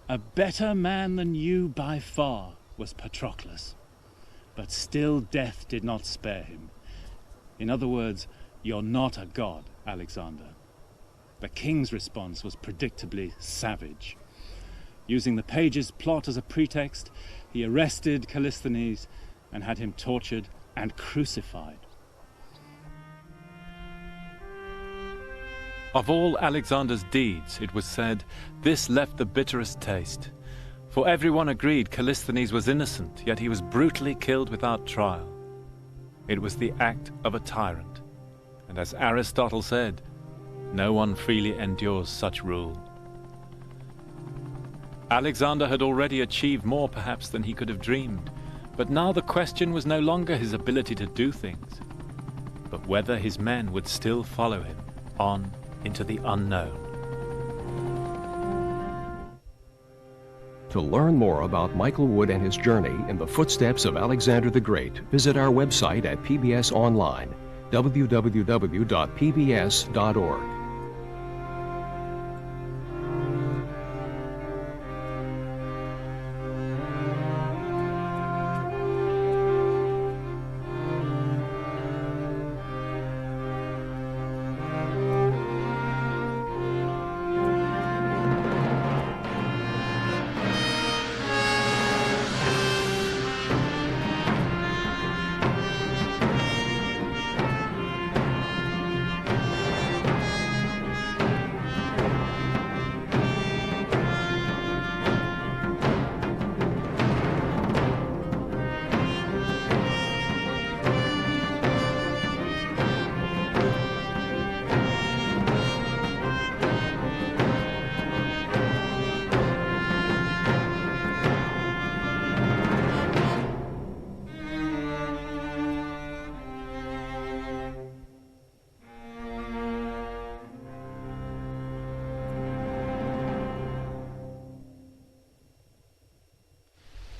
"A better man than you by far was Patroclus, but still death did not spare him." In other words, you're not a god, Alexander. The king's response was predictably savage. Using the page's plot as a pretext, he arrested Callisthenes and had him tortured and crucified. Of all Alexander's deeds, it was said, this left the bitterest taste. For everyone agreed Callisthenes was innocent, yet he was brutally killed without trial. It was the act of a tyrant. And as Aristotle said, no one freely endures such rule. Alexander had already achieved more perhaps than he could have dreamed, but now the question was no longer his ability to do things, but whether his men would still follow him on into the unknown. To learn more about Michael Wood and his journey in the footsteps of Alexander the Great, visit our website at PBS Online, www.pbs.org.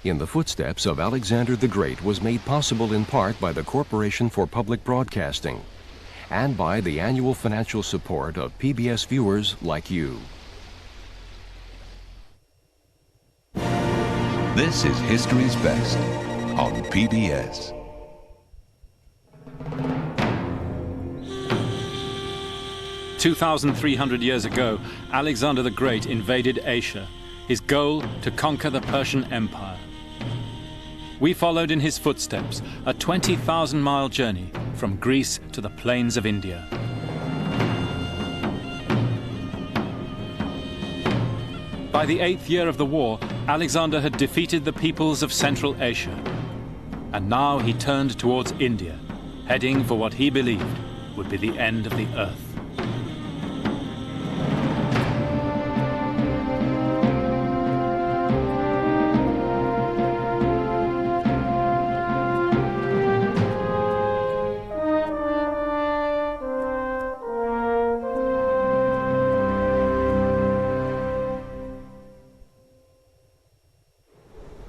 In the footsteps of Alexander the Great was made possible in part by the Corporation for Public Broadcasting and by the annual financial support of PBS viewers like you. This is History's Best on PBS. "2,300 years ago, Alexander the Great invaded Asia, his goal to conquer the Persian Empire. We followed in his footsteps, a 20,000-mile journey from Greece to the plains of India. By the 8th year of the war, Alexander had defeated the peoples of Central Asia. And now he turned towards India, heading for what he believed would be the end of the earth.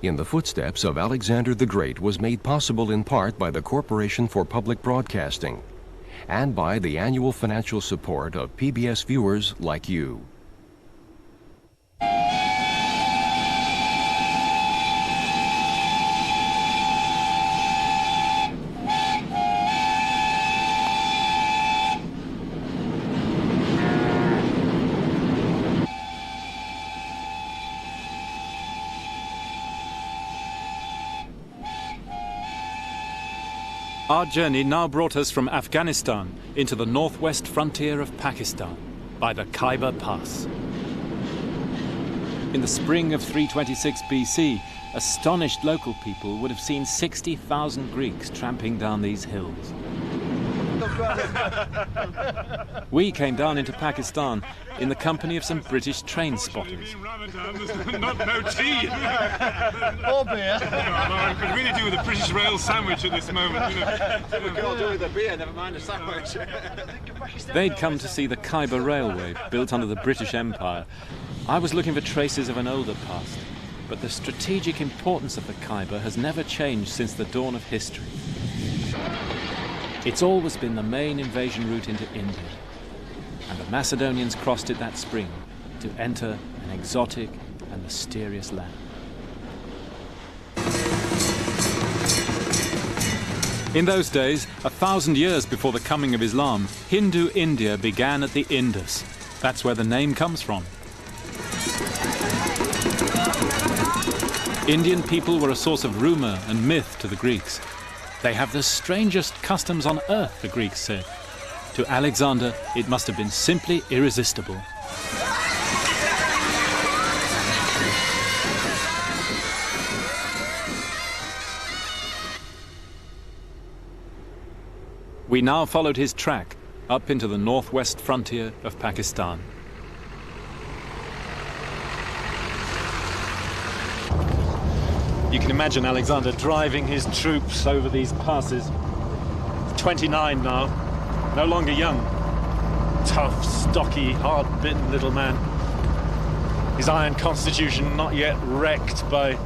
In the footsteps of Alexander the Great was made possible in part by the Corporation for Public Broadcasting and by the annual financial support of PBS viewers like you. Our journey now brought us from Afghanistan into the northwest frontier of Pakistan by the Khyber Pass. In the spring of 326 BC, astonished local people would have seen 60,000 Greeks tramping down these hills. We came down into Pakistan in the company of some British train spotters. Not no tea. Or beer. I could really do with a British rail sandwich at this moment. You know. We can't do with a beer, never mind a sandwich. They'd come to see the Khyber Railway, built under the British Empire. I was looking for traces of an older past, but the strategic importance of the Khyber has never changed since the dawn of history. It's always been the main invasion route into India, and the Macedonians crossed it that spring to enter an exotic and mysterious land. In those days, 1,000 years before the coming of Islam, Hindu India began at the Indus. That's where the name comes from. Indian people were a source of rumor and myth to the Greeks. They have the strangest customs on earth, the Greeks said. To Alexander, it must have been simply irresistible. We now followed his track up into the northwest frontier of Pakistan. You can imagine Alexander driving his troops over these passes. 29 now, no longer young. Tough, stocky, hard-bitten little man. His iron constitution not yet wrecked by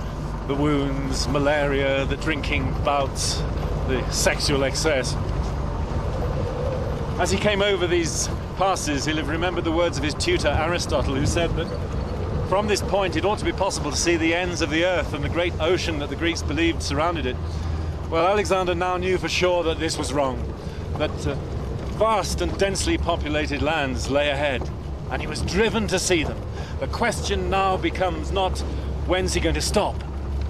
the wounds, malaria, the drinking bouts, the sexual excess. As he came over these passes, he'll have remembered the words of his tutor Aristotle, who said that from this point it ought to be possible to see the ends of the earth and the great ocean that the Greeks believed surrounded it. Well, Alexander now knew for sure that this was wrong, that vast and densely populated lands lay ahead, and he was driven to see them. The question now becomes not when's he going to stop,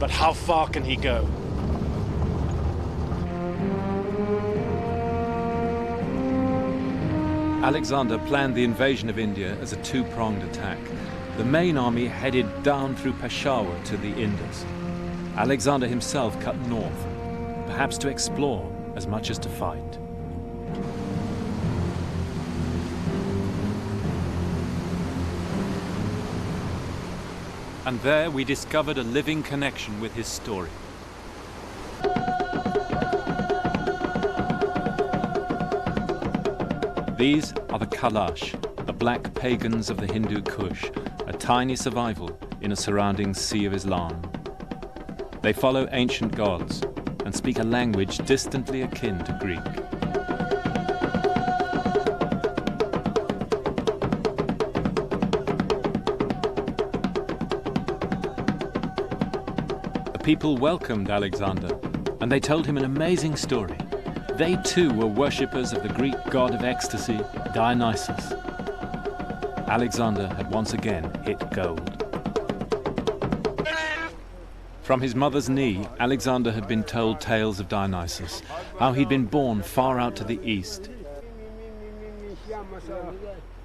but how far can he go? Alexander planned the invasion of India as a two-pronged attack. The main army headed down through Peshawar to the Indus. Alexander himself cut north, perhaps to explore as much as to fight. And there we discovered a living connection with his story. These are the Kalash, the black pagans of the Hindu Kush, a tiny survival in a surrounding sea of Islam. They follow ancient gods and speak a language distantly akin to Greek. The people welcomed Alexander, and they told him an amazing story. They too were worshippers of the Greek god of ecstasy, Dionysus. Alexander had once again hit gold. From his mother's knee, Alexander had been told tales of Dionysus, how he'd been born far out to the east.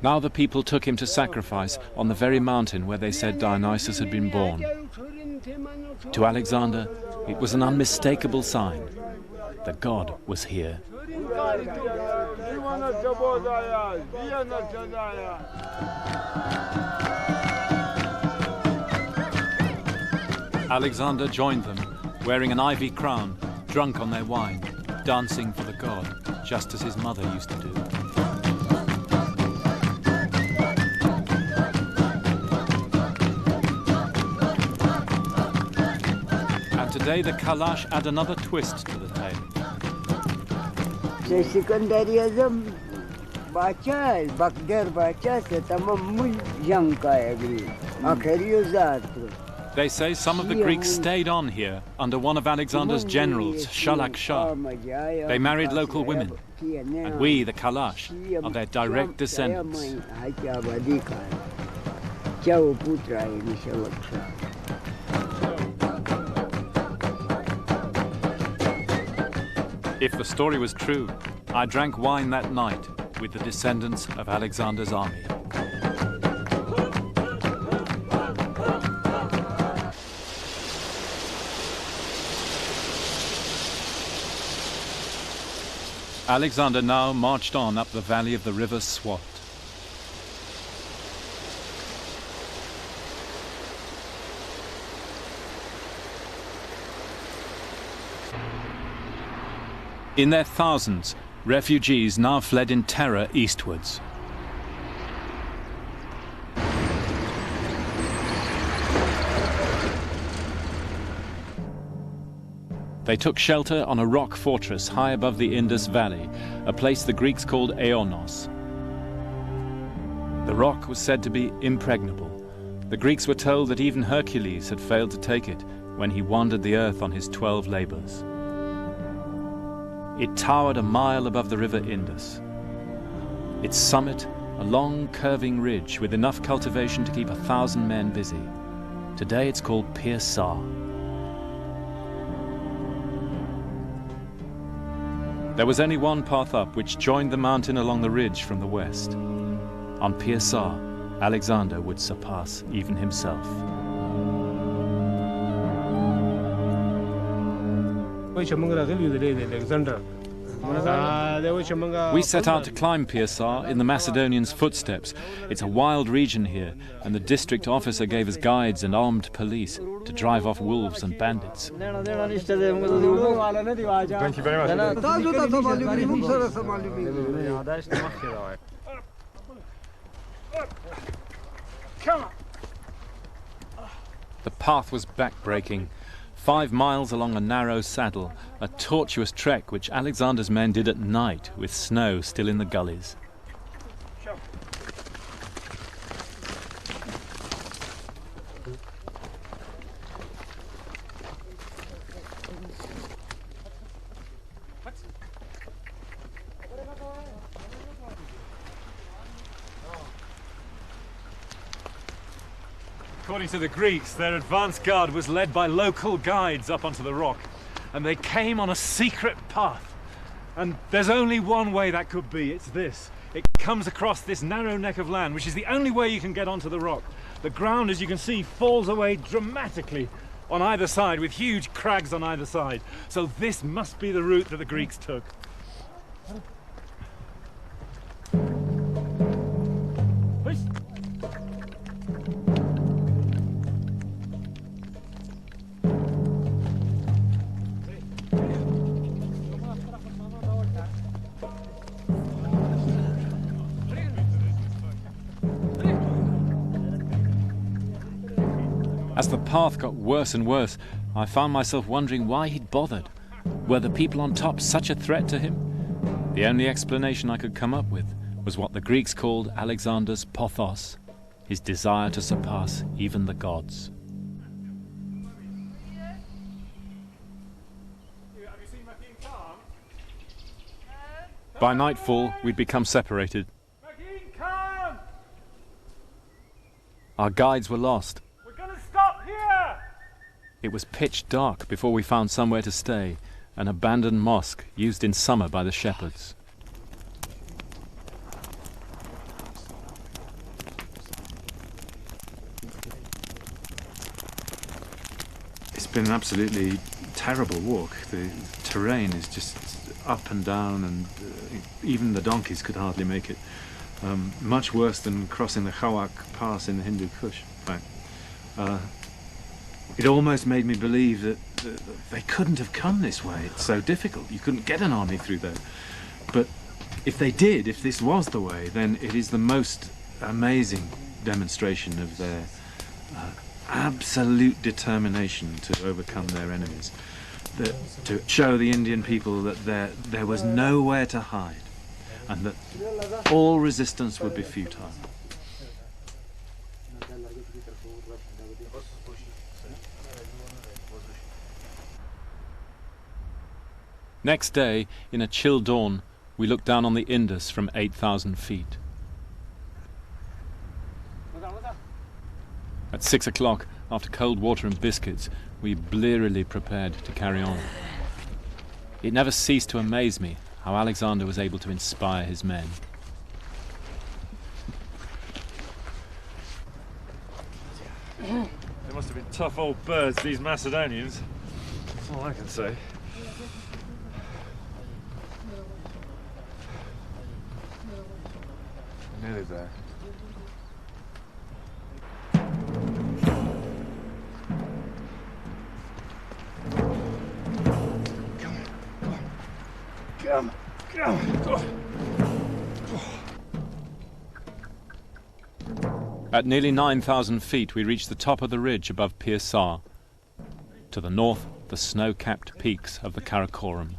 Now the people took him to sacrifice on the very mountain where they said Dionysus had been born. To Alexander, it was an unmistakable sign. The god was here. Alexander joined them, wearing an ivy crown, drunk on their wine, dancing for the god, just as his mother used to do. And today the Kalash add another twist to the tale. They say some of the Greeks stayed on here under one of Alexander's generals, Shalak Shah. They married local women, and we, the Kalash, are their direct descendants. If the story was true, I drank wine that night with the descendants of Alexander's army. Alexander now marched on up the valley of the river Swat. In their thousands, refugees now fled in terror eastwards. They took shelter on a rock fortress high above the Indus Valley, a place the Greeks called Aionos. The rock was said to be impregnable. The Greeks were told that even Hercules had failed to take it when he wandered the earth on his 12 labors. It towered a mile above the river Indus. Its summit, a long curving ridge with enough cultivation to keep 1,000 men busy. Today it's called Pirsar. There was only one path up which joined the mountain along the ridge from the west. On Pirsar, Alexander would surpass even himself. We set out to climb Pirsar in the Macedonians' footsteps. It's a wild region here, and the district officer gave us guides and armed police to drive off wolves and bandits. Thank you very much. The path was backbreaking. 5 miles along a narrow saddle, a tortuous trek which Alexander's men did at night with snow still in the gullies. According to the Greeks, their advance guard was led by local guides up onto the rock, and they came on a secret path. And there's only one way that could be, it's this. It comes across this narrow neck of land, which is the only way you can get onto the rock. The ground, as you can see, falls away dramatically on either side, with huge crags on either side. So this must be the route that the Greeks took. As the path got worse and worse, I found myself wondering why he'd bothered. Were the people on top such a threat to him? The only explanation I could come up with was what the Greeks called Alexander's pothos, his desire to surpass even the gods. By nightfall, we'd become separated. Our guides were lost. We're gonna stop here! It was pitch dark before we found somewhere to stay, an abandoned mosque used in summer by the shepherds. It's been an absolutely terrible walk. The terrain is just up and down, and even the donkeys could hardly make it. Much worse than crossing the Khawak Pass in the Hindu Kush, in fact. It almost made me believe that they couldn't have come this way. It's so difficult. You couldn't get an army through there. But if they did, if this was the way, then it is the most amazing demonstration of their absolute determination to overcome their enemies. To show the Indian people that there was nowhere to hide, and that all resistance would be futile. Next day, in a chill dawn, we looked down on the Indus from 8,000 feet. At 6 o'clock, after cold water and biscuits, we blearily prepared to carry on. It never ceased to amaze me how Alexander was able to inspire his men. They must have been tough old birds, these Macedonians. That's all I can say. Nearly there. Come. At nearly 9,000 feet, we reached the top of the ridge above Pirsar. To the north, the snow-capped peaks of the Karakoram.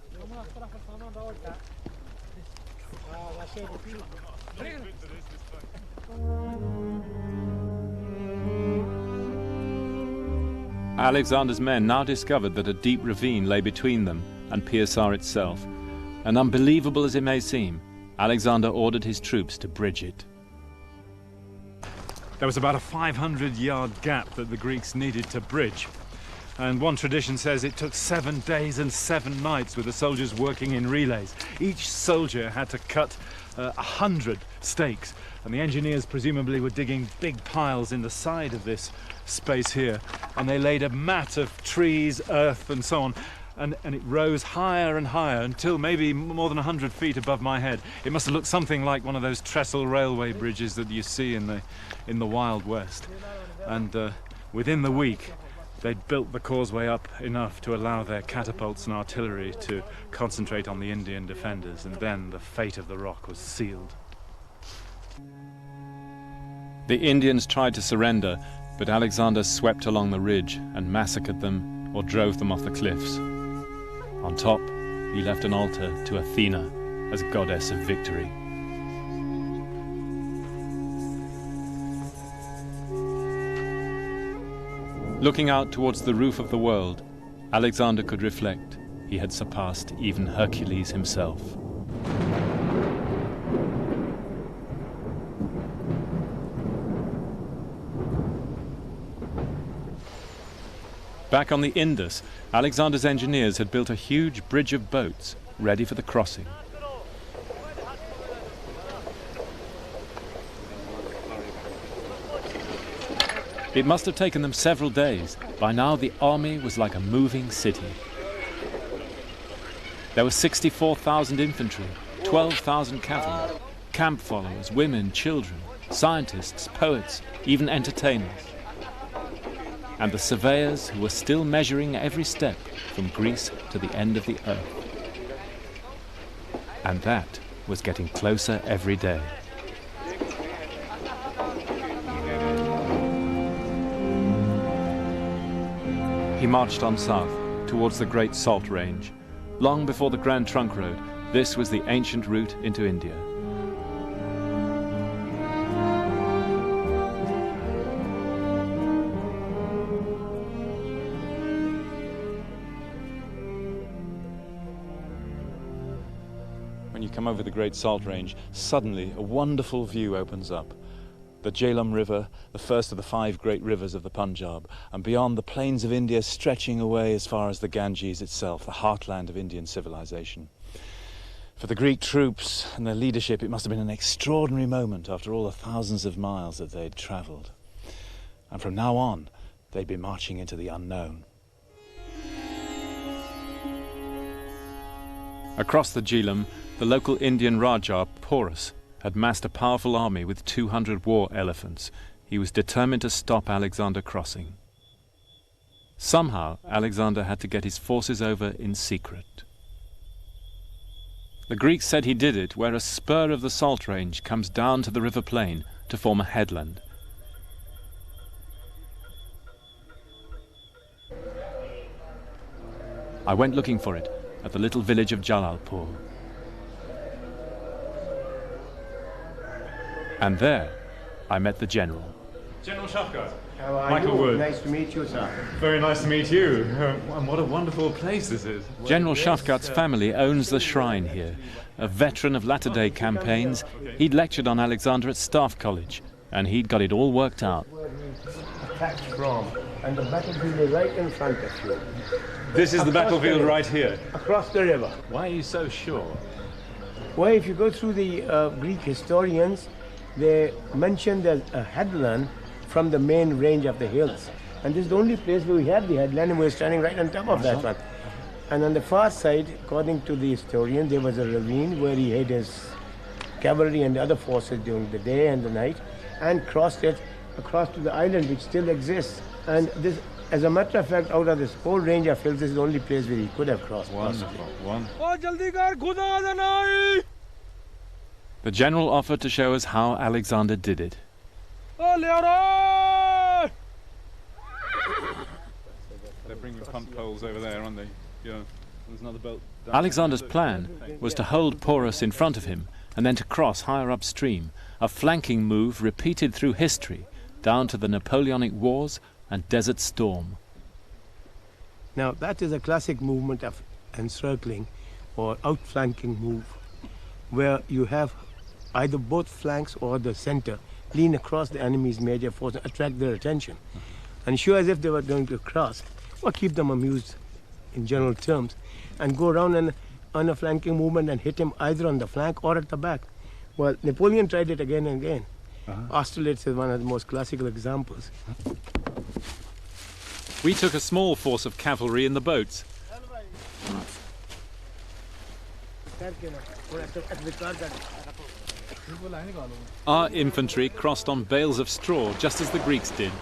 Alexander's men now discovered that a deep ravine lay between them and Pirsar itself, and unbelievable as it may seem, Alexander ordered his troops to bridge it. There was about a 500-yard gap that the Greeks needed to bridge. And one tradition says it took 7 days and 7 nights with the soldiers working in relays. Each soldier had to cut 100 stakes, and the engineers presumably were digging big piles in the side of this space here, and they laid a mat of trees, earth and so on, and it rose higher and higher until maybe more than 100 feet above my head. It must have looked something like one of those trestle railway bridges that you see in the Wild West. And within the week, they'd built the causeway up enough to allow their catapults and artillery to concentrate on the Indian defenders, and then the fate of the rock was sealed. The Indians tried to surrender, but Alexander swept along the ridge and massacred them or drove them off the cliffs. On top, he left an altar to Athena as goddess of victory. Looking out towards the roof of the world, Alexander could reflect he had surpassed even Hercules himself. Back on the Indus, Alexander's engineers had built a huge bridge of boats ready for the crossing. It must have taken them several days. By now the army was like a moving city. There were 64,000 infantry, 12,000 cavalry, camp followers, women, children, scientists, poets, even entertainers. And the surveyors who were still measuring every step from Greece to the end of the earth. And that was getting closer every day. He marched on south, towards the Great Salt Range. Long before the Grand Trunk Road, this was the ancient route into India. When you come over the Great Salt Range, suddenly a wonderful view opens up. The Jhelum River, the first of the 5 great rivers of the Punjab, and beyond the plains of India stretching away as far as the Ganges itself, the heartland of Indian civilization. For the Greek troops and their leadership, it must have been an extraordinary moment after all the thousands of miles that they'd travelled. And from now on, they'd be marching into the unknown. Across the Jhelum, the local Indian Rajah, Porus, had massed a powerful army with 200 war elephants. He was determined to stop Alexander crossing. Somehow, Alexander had to get his forces over in secret. The Greeks said he did it where a spur of the Salt Range comes down to the river plain to form a headland. I went looking for it at the little village of Jalalpur. And there, I met the general. General Shafkat. How are Michael you? Wood. Nice to meet you, sir. Very nice to meet you. And what a wonderful place this is. General Shafkat's family owns the shrine here. A veteran of latter-day campaigns, he'd lectured on Alexander at Staff College, and he'd got it all worked out. Attacked from, and the battlefield is right in front of you. This is the battlefield right here. Across the river. Why are you so sure? Well, if you go through the Greek historians, they mention there's a headland from the main range of the hills. And this is the only place where we have the headland, and we're standing right on top of that one. And on the far side, according to the historian, there was a ravine where he hid his cavalry and other forces during the day and the night, and crossed it across to the island, which still exists. And this, as a matter of fact, out of this whole range of hills, this is the only place where he could have crossed. Wonderful. The general offered to show us how Alexander did it. They're bringing pump poles over there, aren't they? Yeah. There's another boat. Alexander's plan was to hold Porus in front of him and then to cross higher upstream, a flanking move repeated through history, down to the Napoleonic Wars and Desert Storm. Now, that is a classic movement of encircling or outflanking move, where you have either both flanks or the center lean across the enemy's major force and attract their attention. And show as if they were going to cross, or keep them amused in general terms, and go around and on a flanking movement and hit him either on the flank or at the back. Well, Napoleon tried it again and again. Austerlitz is one of the most classical examples. We took a small force of cavalry in the boats. Our infantry crossed on bales of straw, just as the Greeks did.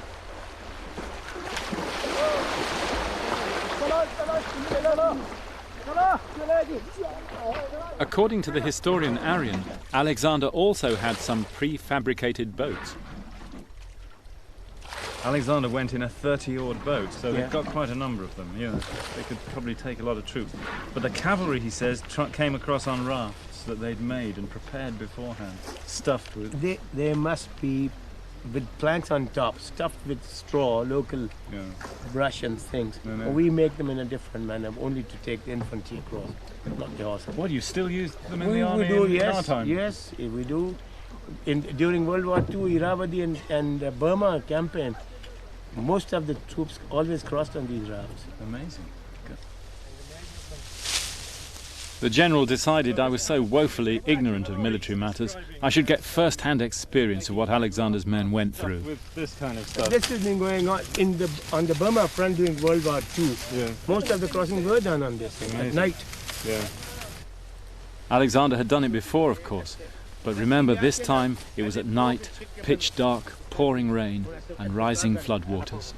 According to the historian Arrian, Alexander also had some prefabricated boats. Alexander went in a 30-oared boat, so Yeah. they've got quite a number of them. Yeah, they could probably take a lot of troops. But the cavalry, he says, came across on rafts that they'd made and prepared beforehand, stuffed with... They must be with planks on top, stuffed with straw, local brush and things. No. We make them in a different manner, only to take the infantry across, not the horses. What, you still use them in we the army do, in yes, our time? Yes, we do. During World War II, Irrawaddy and Burma campaign, most of the troops always crossed on these rafts. Amazing. The general decided I was so woefully ignorant of military matters, I should get first-hand experience of what Alexander's men went through. With this kind of stuff. This has been going on on the Burma front during World War II. Yeah. Most of the crossings were done on this thing at night. Yeah. Alexander had done it before, of course, but remember, this time it was at night, pitch dark, pouring rain, and rising floodwaters.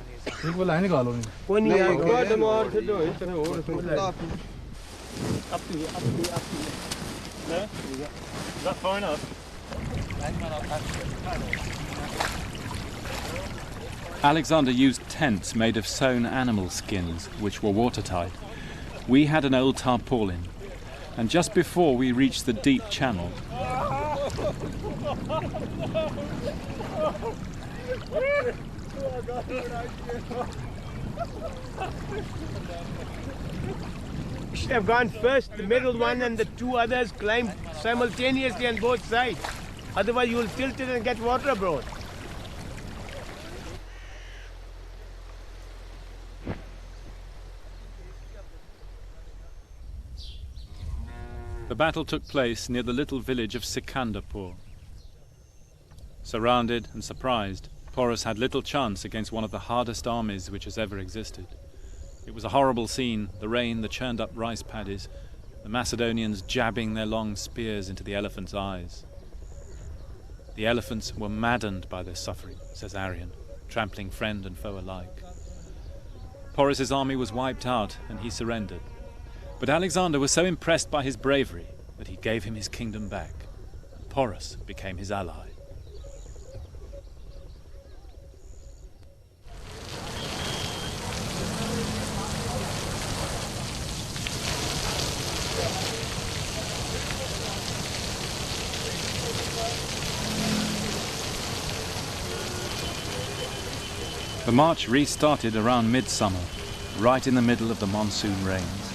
Up to here. Yeah? Is that far enough? Alexander used tents made of sewn animal skins, which were watertight. We had an old tarpaulin, and just before we reached the deep channel, should have gone first, the middle one and the two others climbed simultaneously on both sides. Otherwise you will tilt it and get water abroad. the battle took place near the little village of Sikandarpur. Surrounded and surprised, Porus had little chance against one of the hardest armies which has ever existed. It was a horrible scene, the rain, the churned up rice paddies, the Macedonians jabbing their long spears into the elephants' eyes. The elephants were maddened by their suffering, says Arrian, trampling friend and foe alike. Porus's army was wiped out and he surrendered. But Alexander was so impressed by his bravery that he gave him his kingdom back, and Porus became his ally. The march restarted around midsummer, right in the middle of the monsoon rains.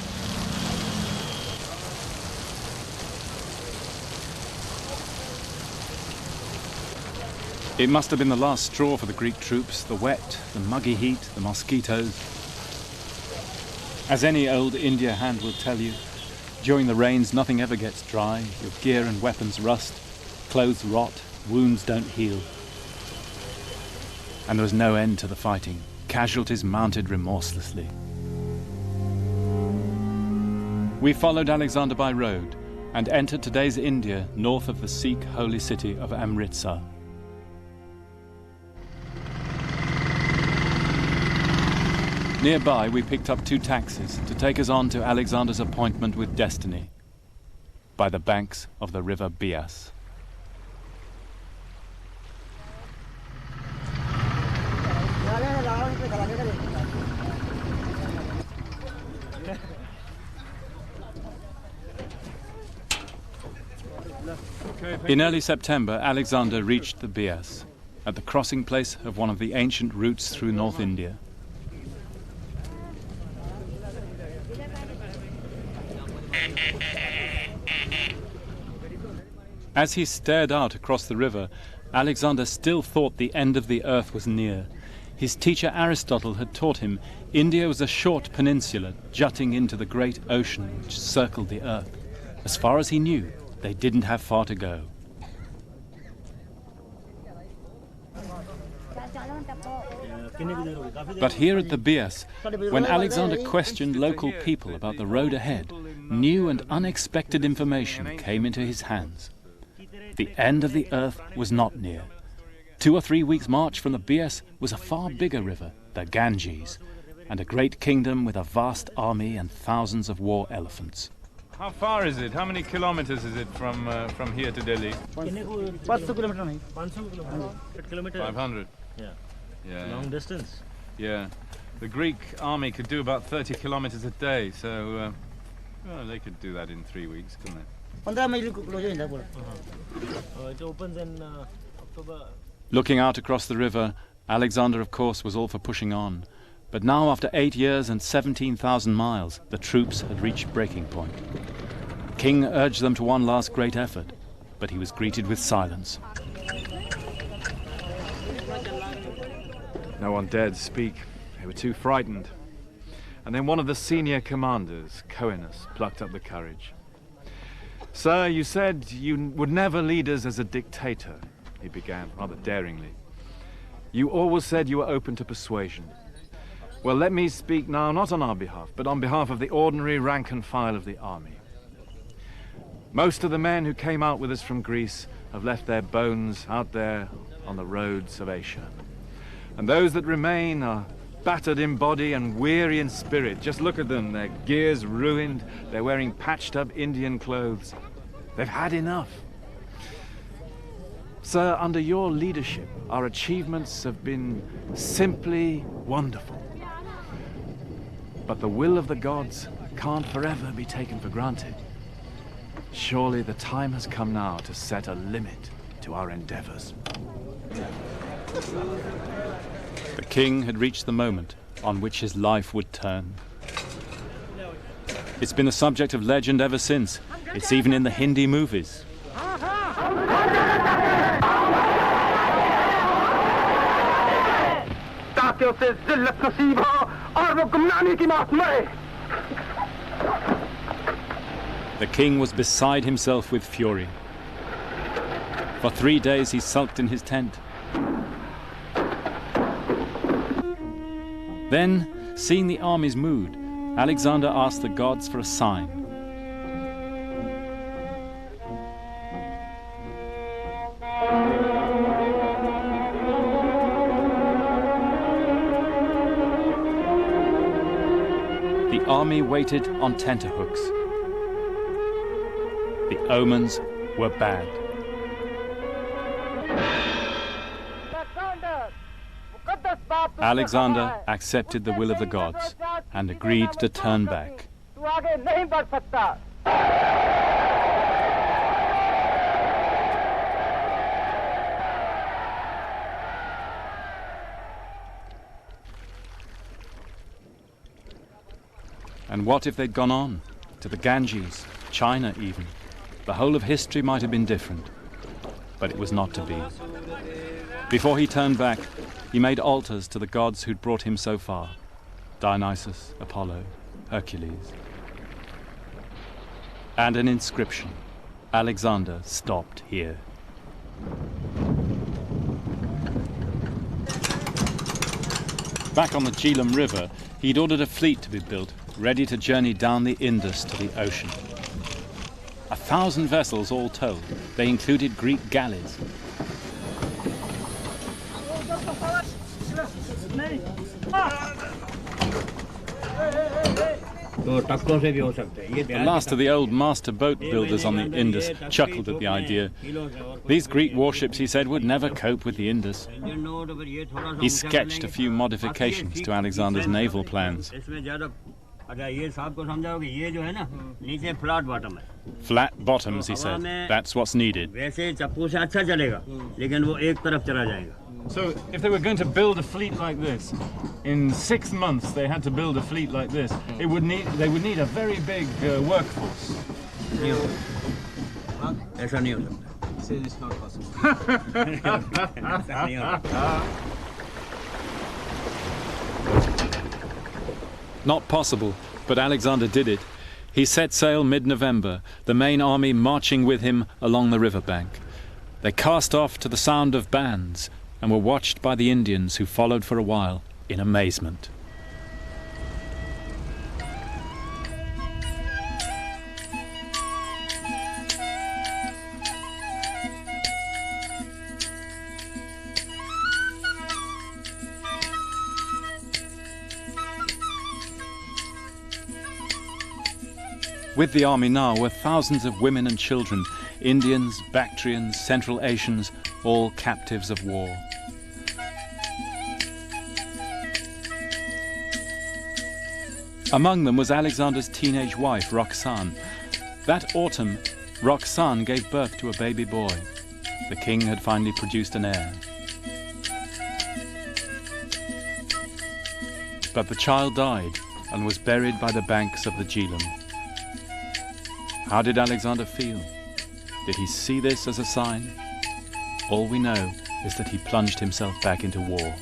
It must have been the last straw for the Greek troops, the wet, the muggy heat, the mosquitoes. As any old India hand will tell you, during the rains nothing ever gets dry, your gear and weapons rust, clothes rot, wounds don't heal. And there was no end to the fighting. Casualties mounted remorselessly. We followed Alexander by road and entered today's India north of the Sikh holy city of Amritsar. Nearby, we picked up 2 taxis to take us on to Alexander's appointment with destiny by the banks of the river Bias. In early September, Alexander reached the Bias, at the crossing place of one of the ancient routes through North India. As he stared out across the river, Alexander still thought the end of the earth was near. His teacher Aristotle had taught him India was a short peninsula jutting into the great ocean which circled the earth. As far as he knew, they didn't have far to go. But here at the Bias, when Alexander questioned local people about the road ahead, new and unexpected information came into his hands. The end of the earth was not near. 2 or 3 weeks' march from the Bias was a far bigger river, the Ganges, and a great kingdom with a vast army and thousands of war elephants. How far is it? How many kilometers is it from here to Delhi? 500. Yeah. Long distance. Yeah. The Greek army could do about 30 kilometers a day, so well, they could do that in 3 weeks, couldn't they? It opens in October. Looking out across the river, Alexander, of course, was all for pushing on. But now, after 8 years and 17,000 miles, the troops had reached breaking point. The king urged them to one last great effort, but he was greeted with silence. No one dared speak. They were too frightened. And then one of the senior commanders, Coenus, plucked up the courage. "Sir, you said you would never lead us as a dictator," he began, rather daringly. "You always said you were open to persuasion. Well, let me speak now, not on our behalf, but on behalf of the ordinary rank and file of the army. Most of the men who came out with us from Greece have left their bones out there on the roads of Asia. And those that remain are battered in body and weary in spirit. Just look at them, their gear's ruined, they're wearing patched up Indian clothes. They've had enough. Sir, under your leadership, our achievements have been simply wonderful. But the will of the gods can't forever be taken for granted. Surely the time has come now to set a limit to our endeavors. The king had reached the moment on which his life would turn. It's been a subject of legend ever since. It's even in the Hindi movies. The king was beside himself with fury. For 3 days he sulked in his tent. Then, seeing the army's mood, Alexander asked the gods for a sign. The army waited on tenterhooks. The omens were bad. Alexander accepted the will of the gods and agreed to turn back. And what if they'd gone on? To the Ganges, China even. The whole of history might have been different. But it was not to be. Before he turned back, he made altars to the gods who'd brought him so far. Dionysus, Apollo, Hercules. And an inscription. Alexander stopped here. Back on the Jhelum River, he'd ordered a fleet to be built, ready to journey down the Indus to the ocean. 1,000 vessels all told. They included Greek galleys. The last of the old master boat builders on the Indus chuckled at the idea. These Greek warships, he said, would never cope with the Indus. He sketched a few modifications to Alexander's naval plans. Flat bottoms, he said. That's what's needed. So, if they were going to build a fleet like this, in 6 months they had to build a fleet like this, they would need a very big workforce. It's not possible. Not possible, but Alexander did it. He set sail mid-November, the main army marching with him along the riverbank. They cast off to the sound of bands and were watched by the Indians, who followed for a while in amazement. With the army now were thousands of women and children, Indians, Bactrians, Central Asians, all captives of war. Among them was Alexander's teenage wife, Roxane. That autumn, Roxane gave birth to a baby boy. The king had finally produced an heir. But the child died and was buried by the banks of the Jhelum. How did Alexander feel? Did he see this as a sign? All we know is that he plunged himself back into war.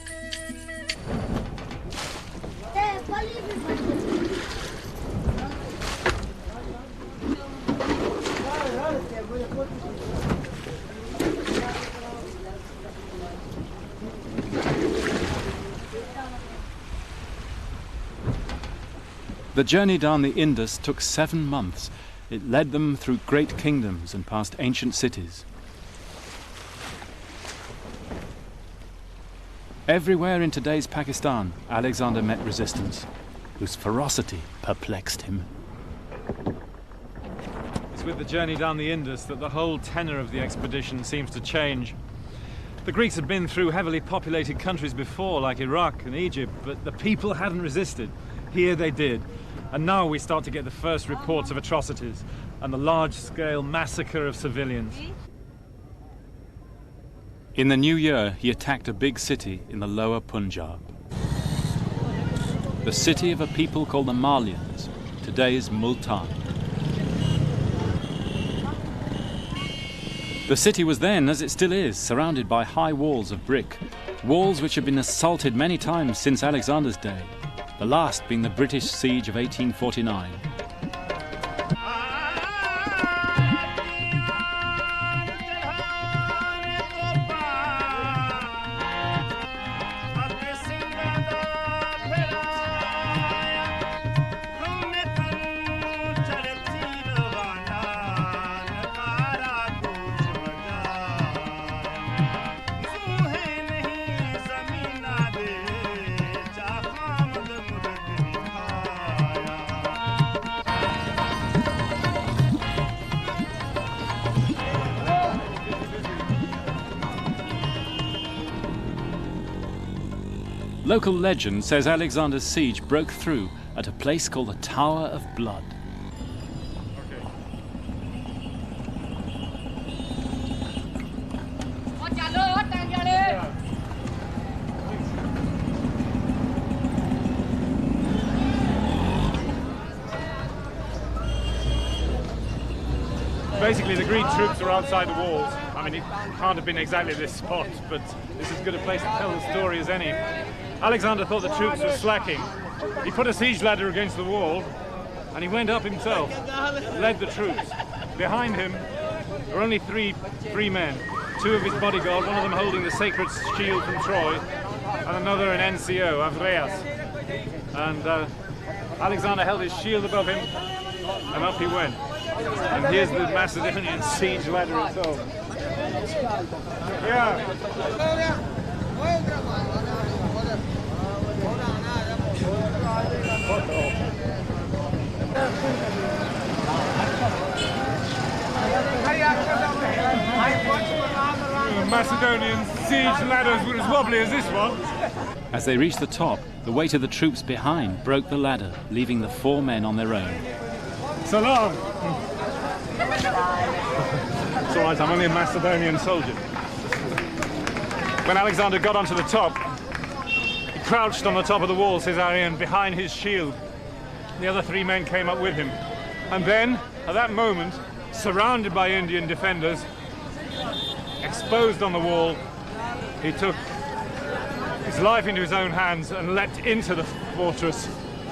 The journey down the Indus took 7 months. It led them through great kingdoms and past ancient cities. Everywhere in today's Pakistan, Alexander met resistance, whose ferocity perplexed him. It's with the journey down the Indus that the whole tenor of the expedition seems to change. The Greeks had been through heavily populated countries before, like Iraq and Egypt, but the people hadn't resisted. Here they did. And now we start to get the first reports of atrocities and the large-scale massacre of civilians. In the new year, he attacked a big city in the lower Punjab. The city of a people called the Malians, today is Multan. The city was then, as it still is, surrounded by high walls of brick, walls which have been assaulted many times since Alexander's day, the last being the British siege of 1849. Local legend says Alexander's siege broke through at a place called the Tower of Blood. Basically, the Greek troops are outside the walls. I mean, it can't have been exactly this spot, but this is as good a place to tell the story as any. Alexander thought the troops were slacking. He put a siege ladder against the wall, and he went up himself, led the troops. Behind him were only three men, two of his bodyguard, one of them holding the sacred shield from Troy, and another an NCO, Avreas. And Alexander held his shield above him, and up he went. And here's the Macedonian siege ladder itself. Yeah. The Macedonian siege ladders were as wobbly as this one. As they reached the top, the weight of the troops behind broke the ladder, leaving the 4 men on their own. Salam! It's all right, I'm only a Macedonian soldier. When Alexander got onto the top, he crouched on the top of the wall, says Arian, behind his shield. The other 3 men came up with him. And then, at that moment, surrounded by Indian defenders, exposed on the wall, he took his life into his own hands and leapt into the fortress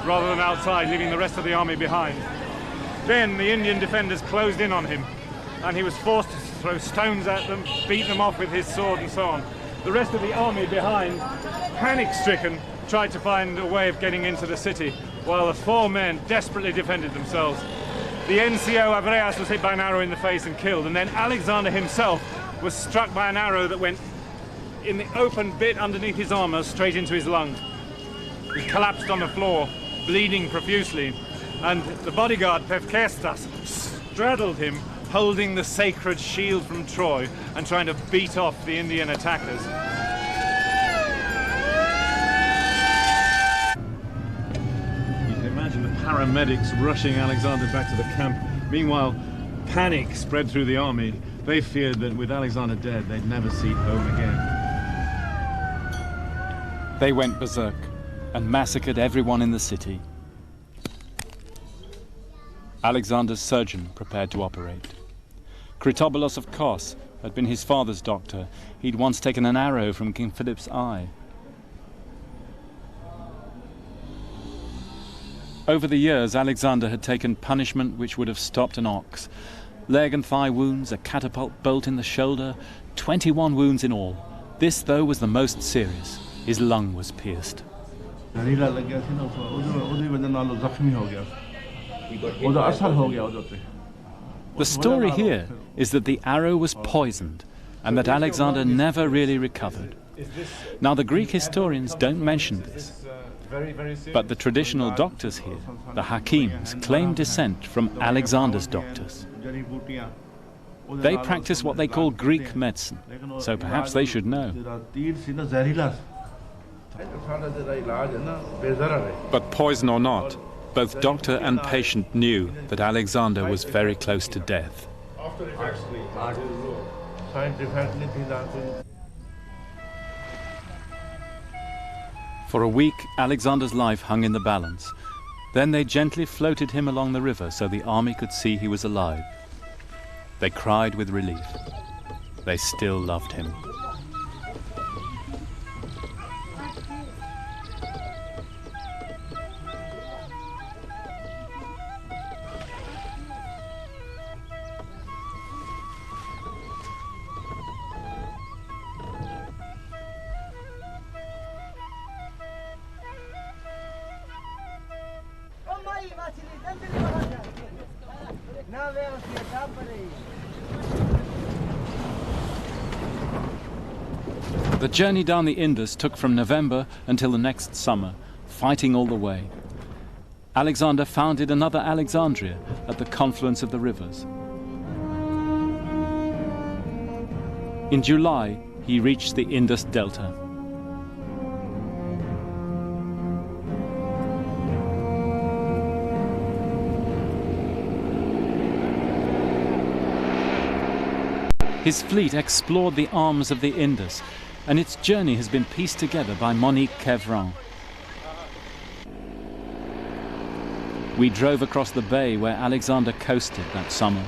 rather than outside, leaving the rest of the army behind. Then the Indian defenders closed in on him, and he was forced to throw stones at them, beat them off with his sword and so on. The rest of the army behind, panic-stricken, tried to find a way of getting into the city, while the 4 men desperately defended themselves. The NCO Avreas was hit by an arrow in the face and killed, and then Alexander himself was struck by an arrow that went in the open bit underneath his armor straight into his lung. He collapsed on the floor, bleeding profusely, and the bodyguard Pevkestas straddled him, holding the sacred shield from Troy and trying to beat off the Indian attackers. You can imagine the paramedics rushing Alexander back to the camp. Meanwhile, panic spread through the army. They feared that with Alexander dead, they'd never see home again. They went berserk and massacred everyone in the city. Alexander's surgeon prepared to operate. Critoboulos of Kos had been his father's doctor. He'd once taken an arrow from King Philip's eye. Over the years, Alexander had taken punishment which would have stopped an ox. Leg and thigh wounds, a catapult bolt in the shoulder, 21 wounds in all. This, though, was the most serious. His lung was pierced. The story here is that the arrow was poisoned and that Alexander never really recovered. Now, the Greek historians don't mention this, but the traditional doctors here, the Hakims, claim descent from Alexander's doctors. They practice what they call Greek medicine, so perhaps they should know. But poison or not, both doctor and patient knew that Alexander was very close to death. For a week, Alexander's life hung in the balance. Then they gently floated him along the river so the army could see he was alive. They cried with relief. They still loved him. The journey down the Indus took from November until the next summer, fighting all the way. Alexander founded another Alexandria at the confluence of the rivers. In July, he reached the Indus Delta. His fleet explored the arms of the Indus, and its journey has been pieced together by Monique Quevran. We drove across the bay where Alexander coasted that summer.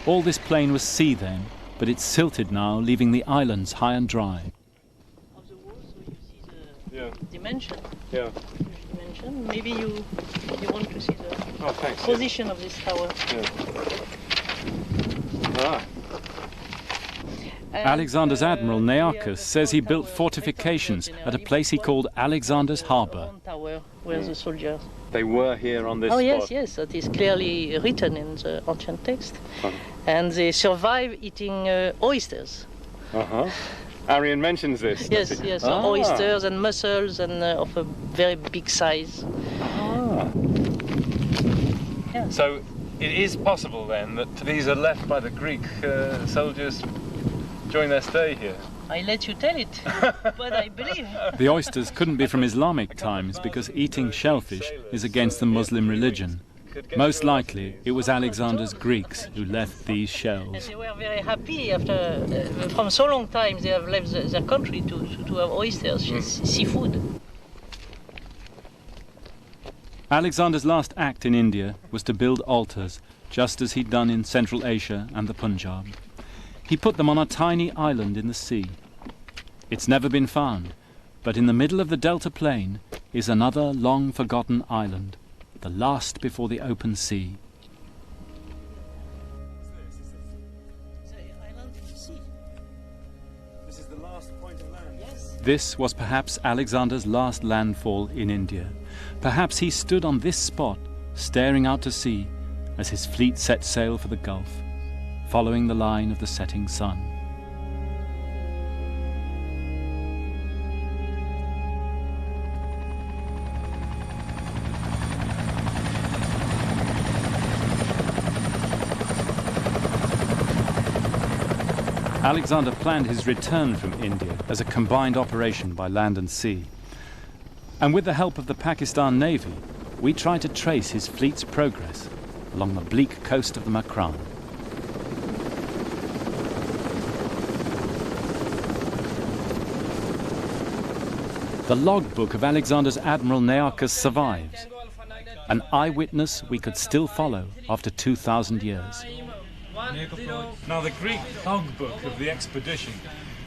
All this plain was sea then, but it's silted now, leaving the islands high and dry. Dimension. Yeah. Dimension. Maybe you want to see the thanks, position of this tower. Yeah. Alexander's admiral Nearchus says he built fortifications at a place he called Alexander's Harbour. Tower where the soldiers. They were here on this spot. spot? Yes, that is clearly written in the ancient text. And they survive eating oysters. Arian mentions this. Yes, oysters and mussels and of a very big size. Yeah. So it is possible then that these are left by the Greek soldiers during their stay here? I let you tell it, but I believe. The oysters couldn't be from Islamic times because eating shellfish is against the Muslim religion. Most likely, it was Alexander's Greeks who left these shells. They were very happy after, from so long time, they have left their country to have oysters, seafood. Alexander's last act in India was to build altars, just as he'd done in Central Asia and the Punjab. He put them on a tiny island in the sea. It's never been found, but in the middle of the Delta Plain is another long-forgotten island, the last before the open sea. This is the last point of land. Yes. This was perhaps Alexander's last landfall in India. Perhaps he stood on this spot, staring out to sea, as his fleet set sail for the Gulf, following the line of the setting sun. Alexander planned his return from India as a combined operation by land and sea. And with the help of the Pakistan Navy, we tried to trace his fleet's progress along the bleak coast of the Makran. The logbook of Alexander's Admiral Nearchus survives, an eyewitness we could still follow after 2,000 years. Now, the Greek logbook of the expedition,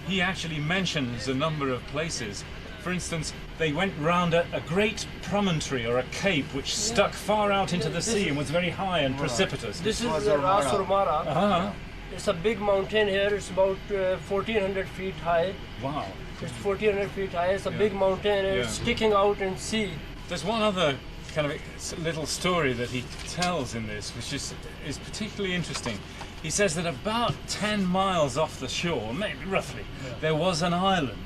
he actually mentions a number of places. For instance, they went round a great promontory or a cape which stuck far out into the sea and was very high and precipitous. This is Ras Urmara. It's a big mountain here. It's about 1,400 feet high. Wow. It's 1,400 feet high. It's a big mountain and it's sticking out in sea. There's one other kind of little story that he tells in this, which is particularly interesting. He says that about 10 miles off the shore, maybe roughly, there was an island.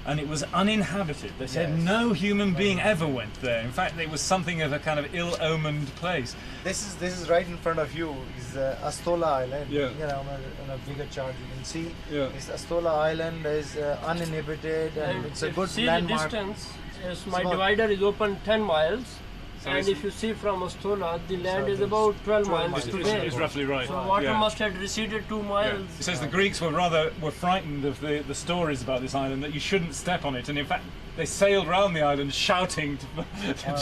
and it was uninhabited. They said no human being ever went there. In fact, it was something of a kind of ill-omened place. This is right in front of you. Is Astola Island. Yeah. You know, on a bigger chart you can see. Yeah. This Astola Island is uninhabited, and it's a good see landmark. the distance. Yes, my divider is open 10 miles. So and if you see from Astola, the land is about 12 miles today. It's roughly right. So water yeah. must have receded 2 miles. Yeah. It says the Greeks were frightened of the stories about this island, that you shouldn't step on it, and in fact they sailed around the island shouting to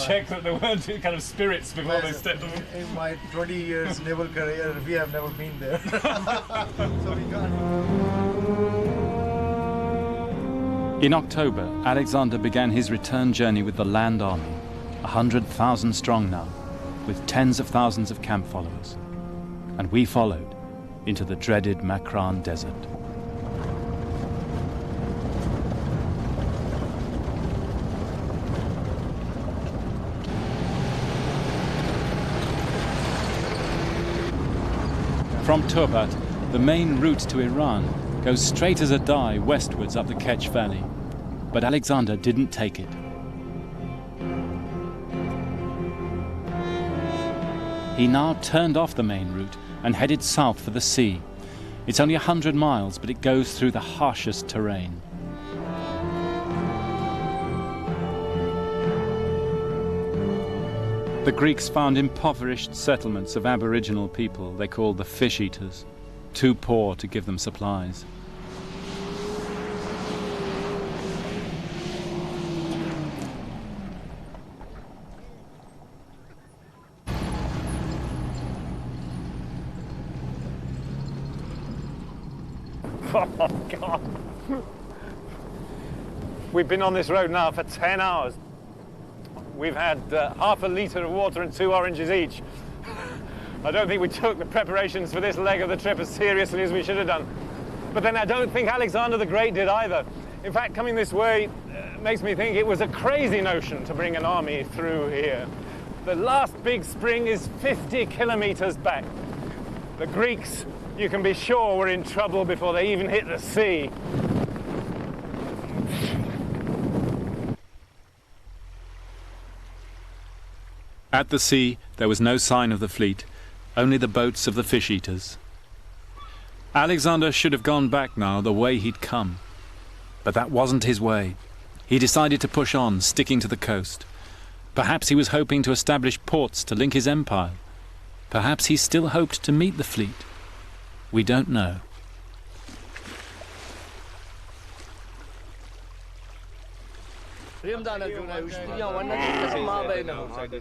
check that there weren't kind of spirits before they stepped on it. In my 20 years naval career, we have never been there. So we can't. In October, Alexander began his return journey with the land army, 100,000 strong now, with tens of thousands of camp followers. And we followed into the dreaded Makran desert. From Turbat, the main route to Iran goes straight as a die westwards up the Ketch Valley. But Alexander didn't take it. He now turned off the main route and headed south for the sea. It's only 100 miles, but it goes through the harshest terrain. The Greeks found impoverished settlements of Aboriginal people they called the fish eaters, too poor to give them supplies. Oh, God. We've been on this road now for 10 hours. We've had half a litre of water and 2 oranges each. I don't think we took the preparations for this leg of the trip as seriously as we should have done. But then I don't think Alexander the Great did either. In fact, coming this way makes me think it was a crazy notion to bring an army through here. The last big spring is 50 kilometers back. The Greeks, you can be sure, were in trouble before they even hit the sea. At the sea, there was no sign of the fleet, only the boats of the fish eaters. Alexander should have gone back now the way he'd come. But that wasn't his way. He decided to push on, sticking to the coast. Perhaps he was hoping to establish ports to link his empire. Perhaps he still hoped to meet the fleet. We don't know.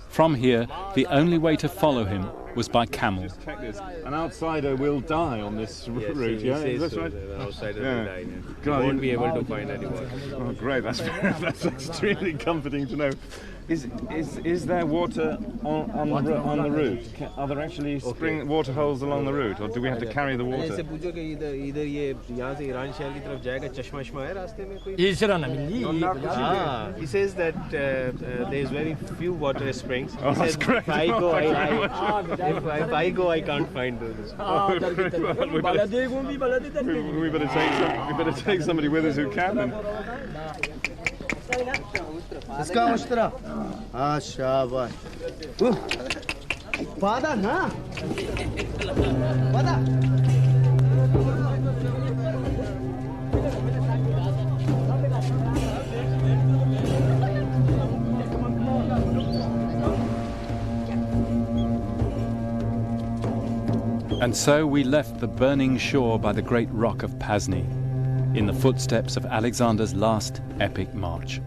From here, the only way to follow him was by camel. Just check this. An outsider will die on this route, yeah? Is that right? An outsider will die. God, won't be able to find anyone. Oh, great. That's extremely comforting to know. Is there water on the route? Are there actually spring water holes along the route, or do we have to carry the water? He says that there's very few water springs. Oh, that's great. If I go, I can't find those. We better take somebody with us who can. Then. And so we left the burning shore by the great rock of Pasni, in the footsteps of Alexander's last epic march.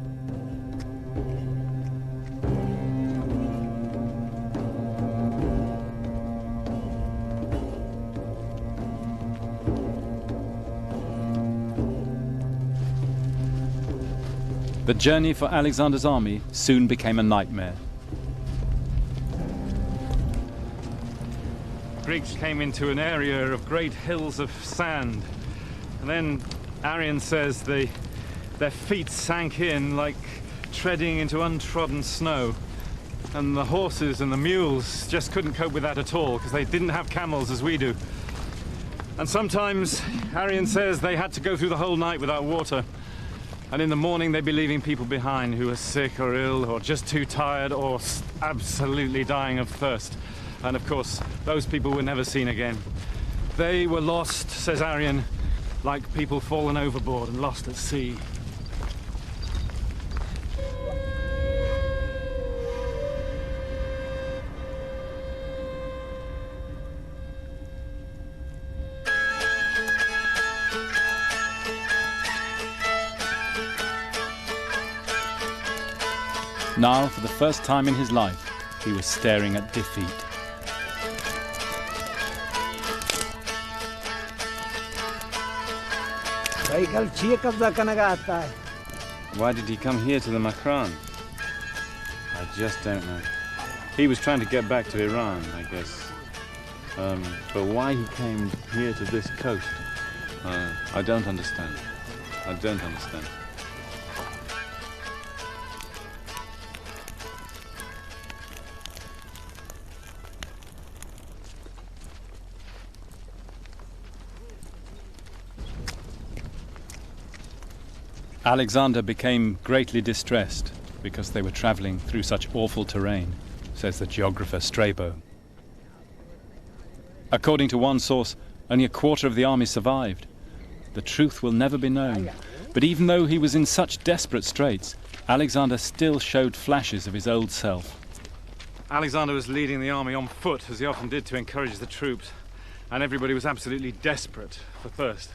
The journey for Alexander's army soon became a nightmare. Greeks came into an area of great hills of sand, and then Arian says their feet sank in like treading into untrodden snow, and the horses and the mules just couldn't cope with that at all because they didn't have camels as we do. And sometimes Arian says they had to go through the whole night without water. And in the morning they'd be leaving people behind who were sick or ill or just too tired or absolutely dying of thirst. And of course, those people were never seen again. They were lost, says Arrian, like people fallen overboard and lost at sea. Now, for the first time in his life, he was staring at defeat. Why did he come here to the Makran? I just don't know. He was trying to get back to Iran, I guess. But why he came here to this coast, I don't understand. I don't understand. Alexander became greatly distressed because they were travelling through such awful terrain, says the geographer Strabo. According to one source, only a quarter of the army survived. The truth will never be known, but even though he was in such desperate straits, Alexander still showed flashes of his old self. Alexander was leading the army on foot, as he often did, to encourage the troops, and everybody was absolutely desperate for thirst.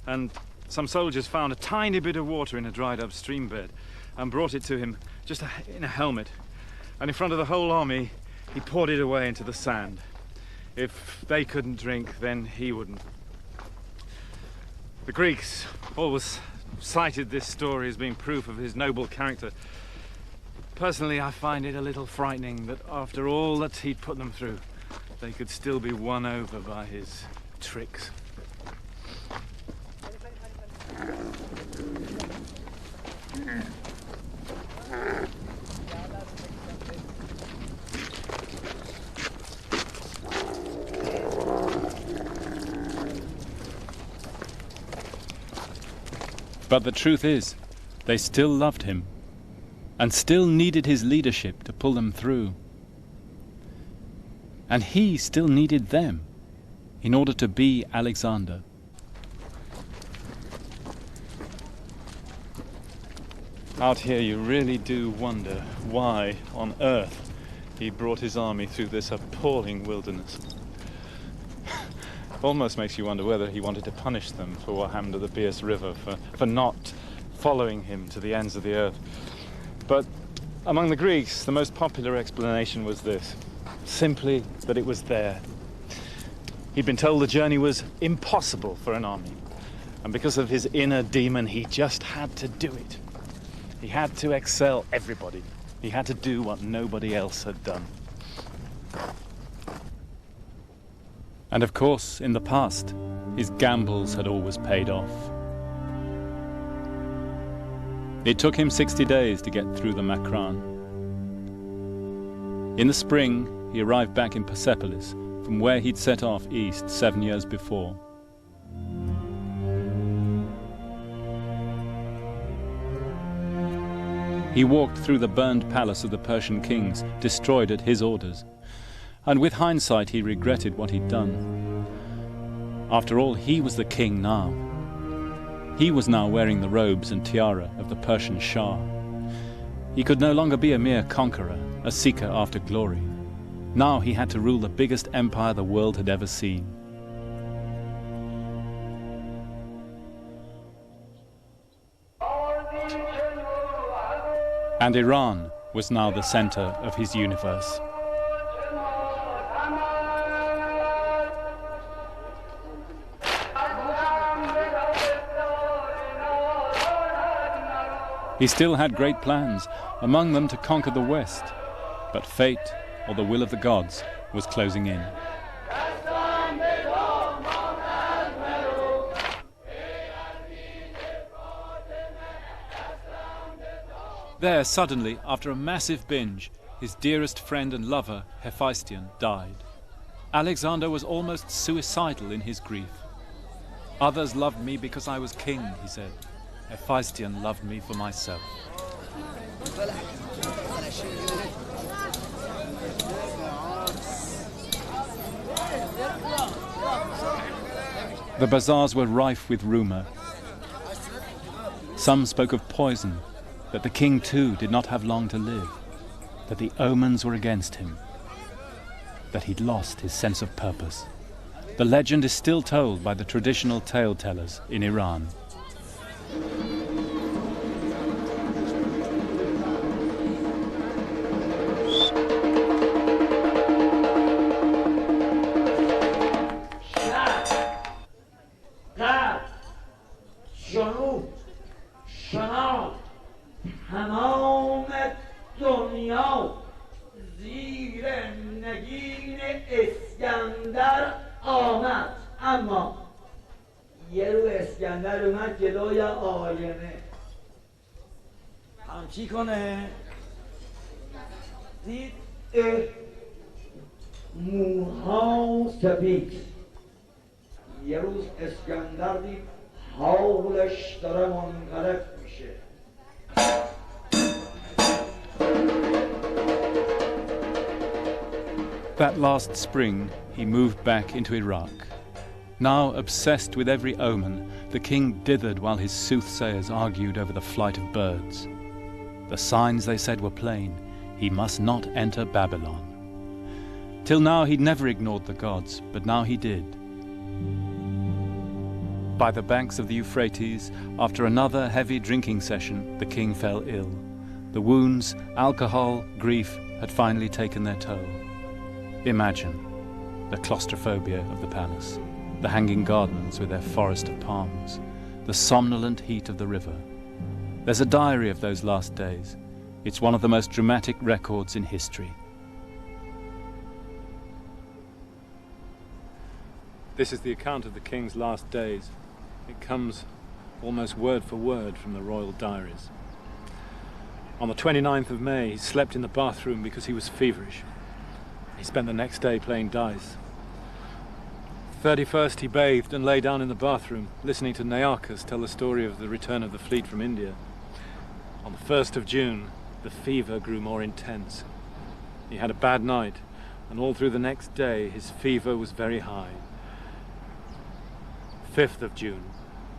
And some soldiers found a tiny bit of water in a dried up stream bed and brought it to him just in a helmet. And in front of the whole army, he poured it away into the sand. If they couldn't drink, then he wouldn't. The Greeks always cited this story as being proof of his noble character. Personally, I find it a little frightening that after all that he'd put them through, they could still be won over by his tricks. But the truth is, they still loved him and still needed his leadership to pull them through. And he still needed them in order to be Alexander. Out here you really do wonder why on earth he brought his army through this appalling wilderness. Almost makes you wonder whether he wanted to punish them for what happened at the Bias River, for not following him to the ends of the earth. But among the Greeks, the most popular explanation was this: simply that it was there. He'd been told the journey was impossible for an army, and because of his inner demon, he just had to do it. He had to excel everybody. He had to do what nobody else had done. And of course, in the past, his gambles had always paid off. It took him 60 days to get through the Makran. In the spring, he arrived back in Persepolis, from where he'd set off east 7 years before. He walked through the burned palace of the Persian kings, destroyed at his orders. And with hindsight, he regretted what he'd done. After all, he was the king now. He was now wearing the robes and tiara of the Persian Shah. He could no longer be a mere conqueror, a seeker after glory. Now he had to rule the biggest empire the world had ever seen. And Iran was now the center of his universe. He still had great plans, among them to conquer the West. But fate, or the will of the gods, was closing in. There, suddenly, after a massive binge, his dearest friend and lover, Hephaestion, died. Alexander was almost suicidal in his grief. "Others loved me because I was king," he said. Hephaestion loved me for myself. The bazaars were rife with rumour. Some spoke of poison, that the king too did not have long to live, that the omens were against him, that he'd lost his sense of purpose. The legend is still told by the traditional tale-tellers in Iran. همچی کنه دید موها سپید یه روز اسکندر دید حالش داره منقلب میشه That last spring, he moved back into Iraq. Now, obsessed with every omen, the king dithered while his soothsayers argued over the flight of birds. The signs, they said, were plain. He must not enter Babylon. Till now, he'd never ignored the gods, but now he did. By the banks of the Euphrates, after another heavy drinking session, the king fell ill. The wounds, alcohol, grief had finally taken their toll. Imagine the claustrophobia of the palace, the hanging gardens with their forest of palms, the somnolent heat of the river. There's a diary of those last days. It's one of the most dramatic records in history. This is the account of the king's last days. It comes almost word for word from the royal diaries. On the 29th of May, he slept in the bathroom because he was feverish. He spent the next day playing dice. 31st, he bathed and lay down in the bathroom, listening to Nearchus tell the story of the return of the fleet from India. On the 1st of June, the fever grew more intense. He had a bad night, and all through the next day, his fever was very high. 5th of June,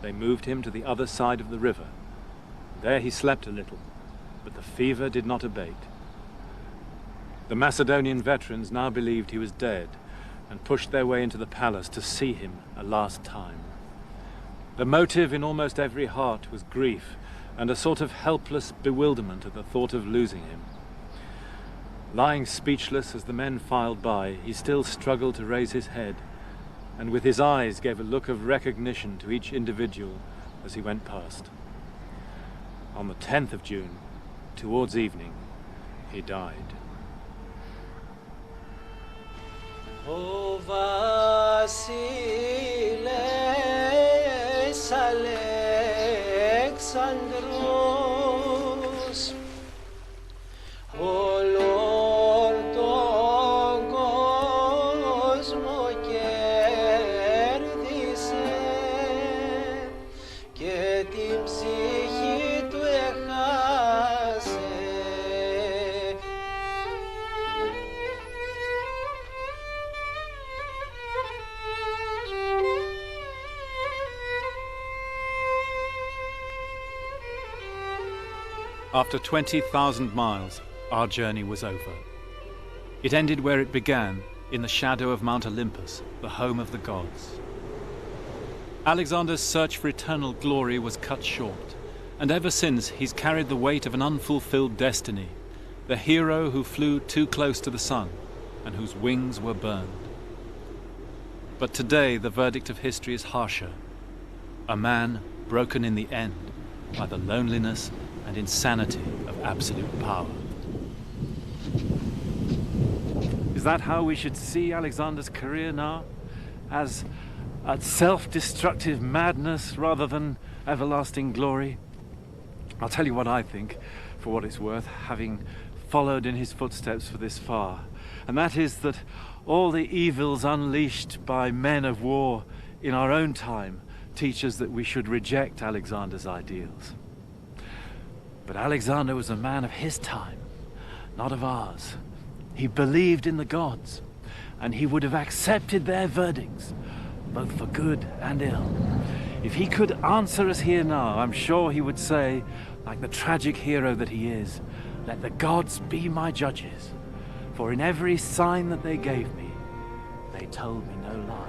they moved him to the other side of the river. There he slept a little, but the fever did not abate. The Macedonian veterans now believed he was dead and pushed their way into the palace to see him a last time. The motive in almost every heart was grief and a sort of helpless bewilderment at the thought of losing him. Lying speechless as the men filed by, he still struggled to raise his head, and with his eyes gave a look of recognition to each individual as he went past. On the 10th of June, towards evening, he died. O Vasiles Alexandros, O Lord τον κόσμο κέρδισε και την ψυχή του έχασε. After 20,000 miles, our journey was over. It ended where it began, in the shadow of Mount Olympus, the home of the gods. Alexander's search for eternal glory was cut short, and ever since he's carried the weight of an unfulfilled destiny, the hero who flew too close to the sun and whose wings were burned. But today the verdict of history is harsher. A man broken in the end by the loneliness and insanity of absolute power. Is that how we should see Alexander's career now? As a self-destructive madness rather than everlasting glory? I'll tell you what I think, for what it's worth, having followed in his footsteps for this far. And that is that all the evils unleashed by men of war in our own time teach us that we should reject Alexander's ideals. But Alexander was a man of his time, not of ours. He believed in the gods, and he would have accepted their verdicts, both for good and ill. If he could answer us here now, I'm sure he would say, like the tragic hero that he is, "Let the gods be my judges, for in every sign that they gave me, they told me no lies."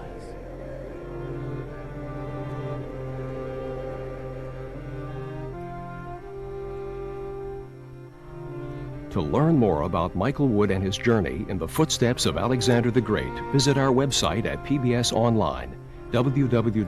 To learn more about Michael Wood and his journey in the footsteps of Alexander the Great, visit our website at PBS Online, www.pbs.org.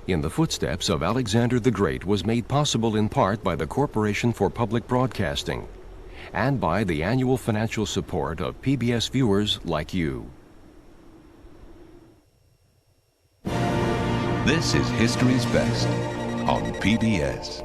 In the footsteps of Alexander the Great was made possible in part by the Corporation for Public Broadcasting and by the annual financial support of PBS viewers like you. This is History's Best on PBS.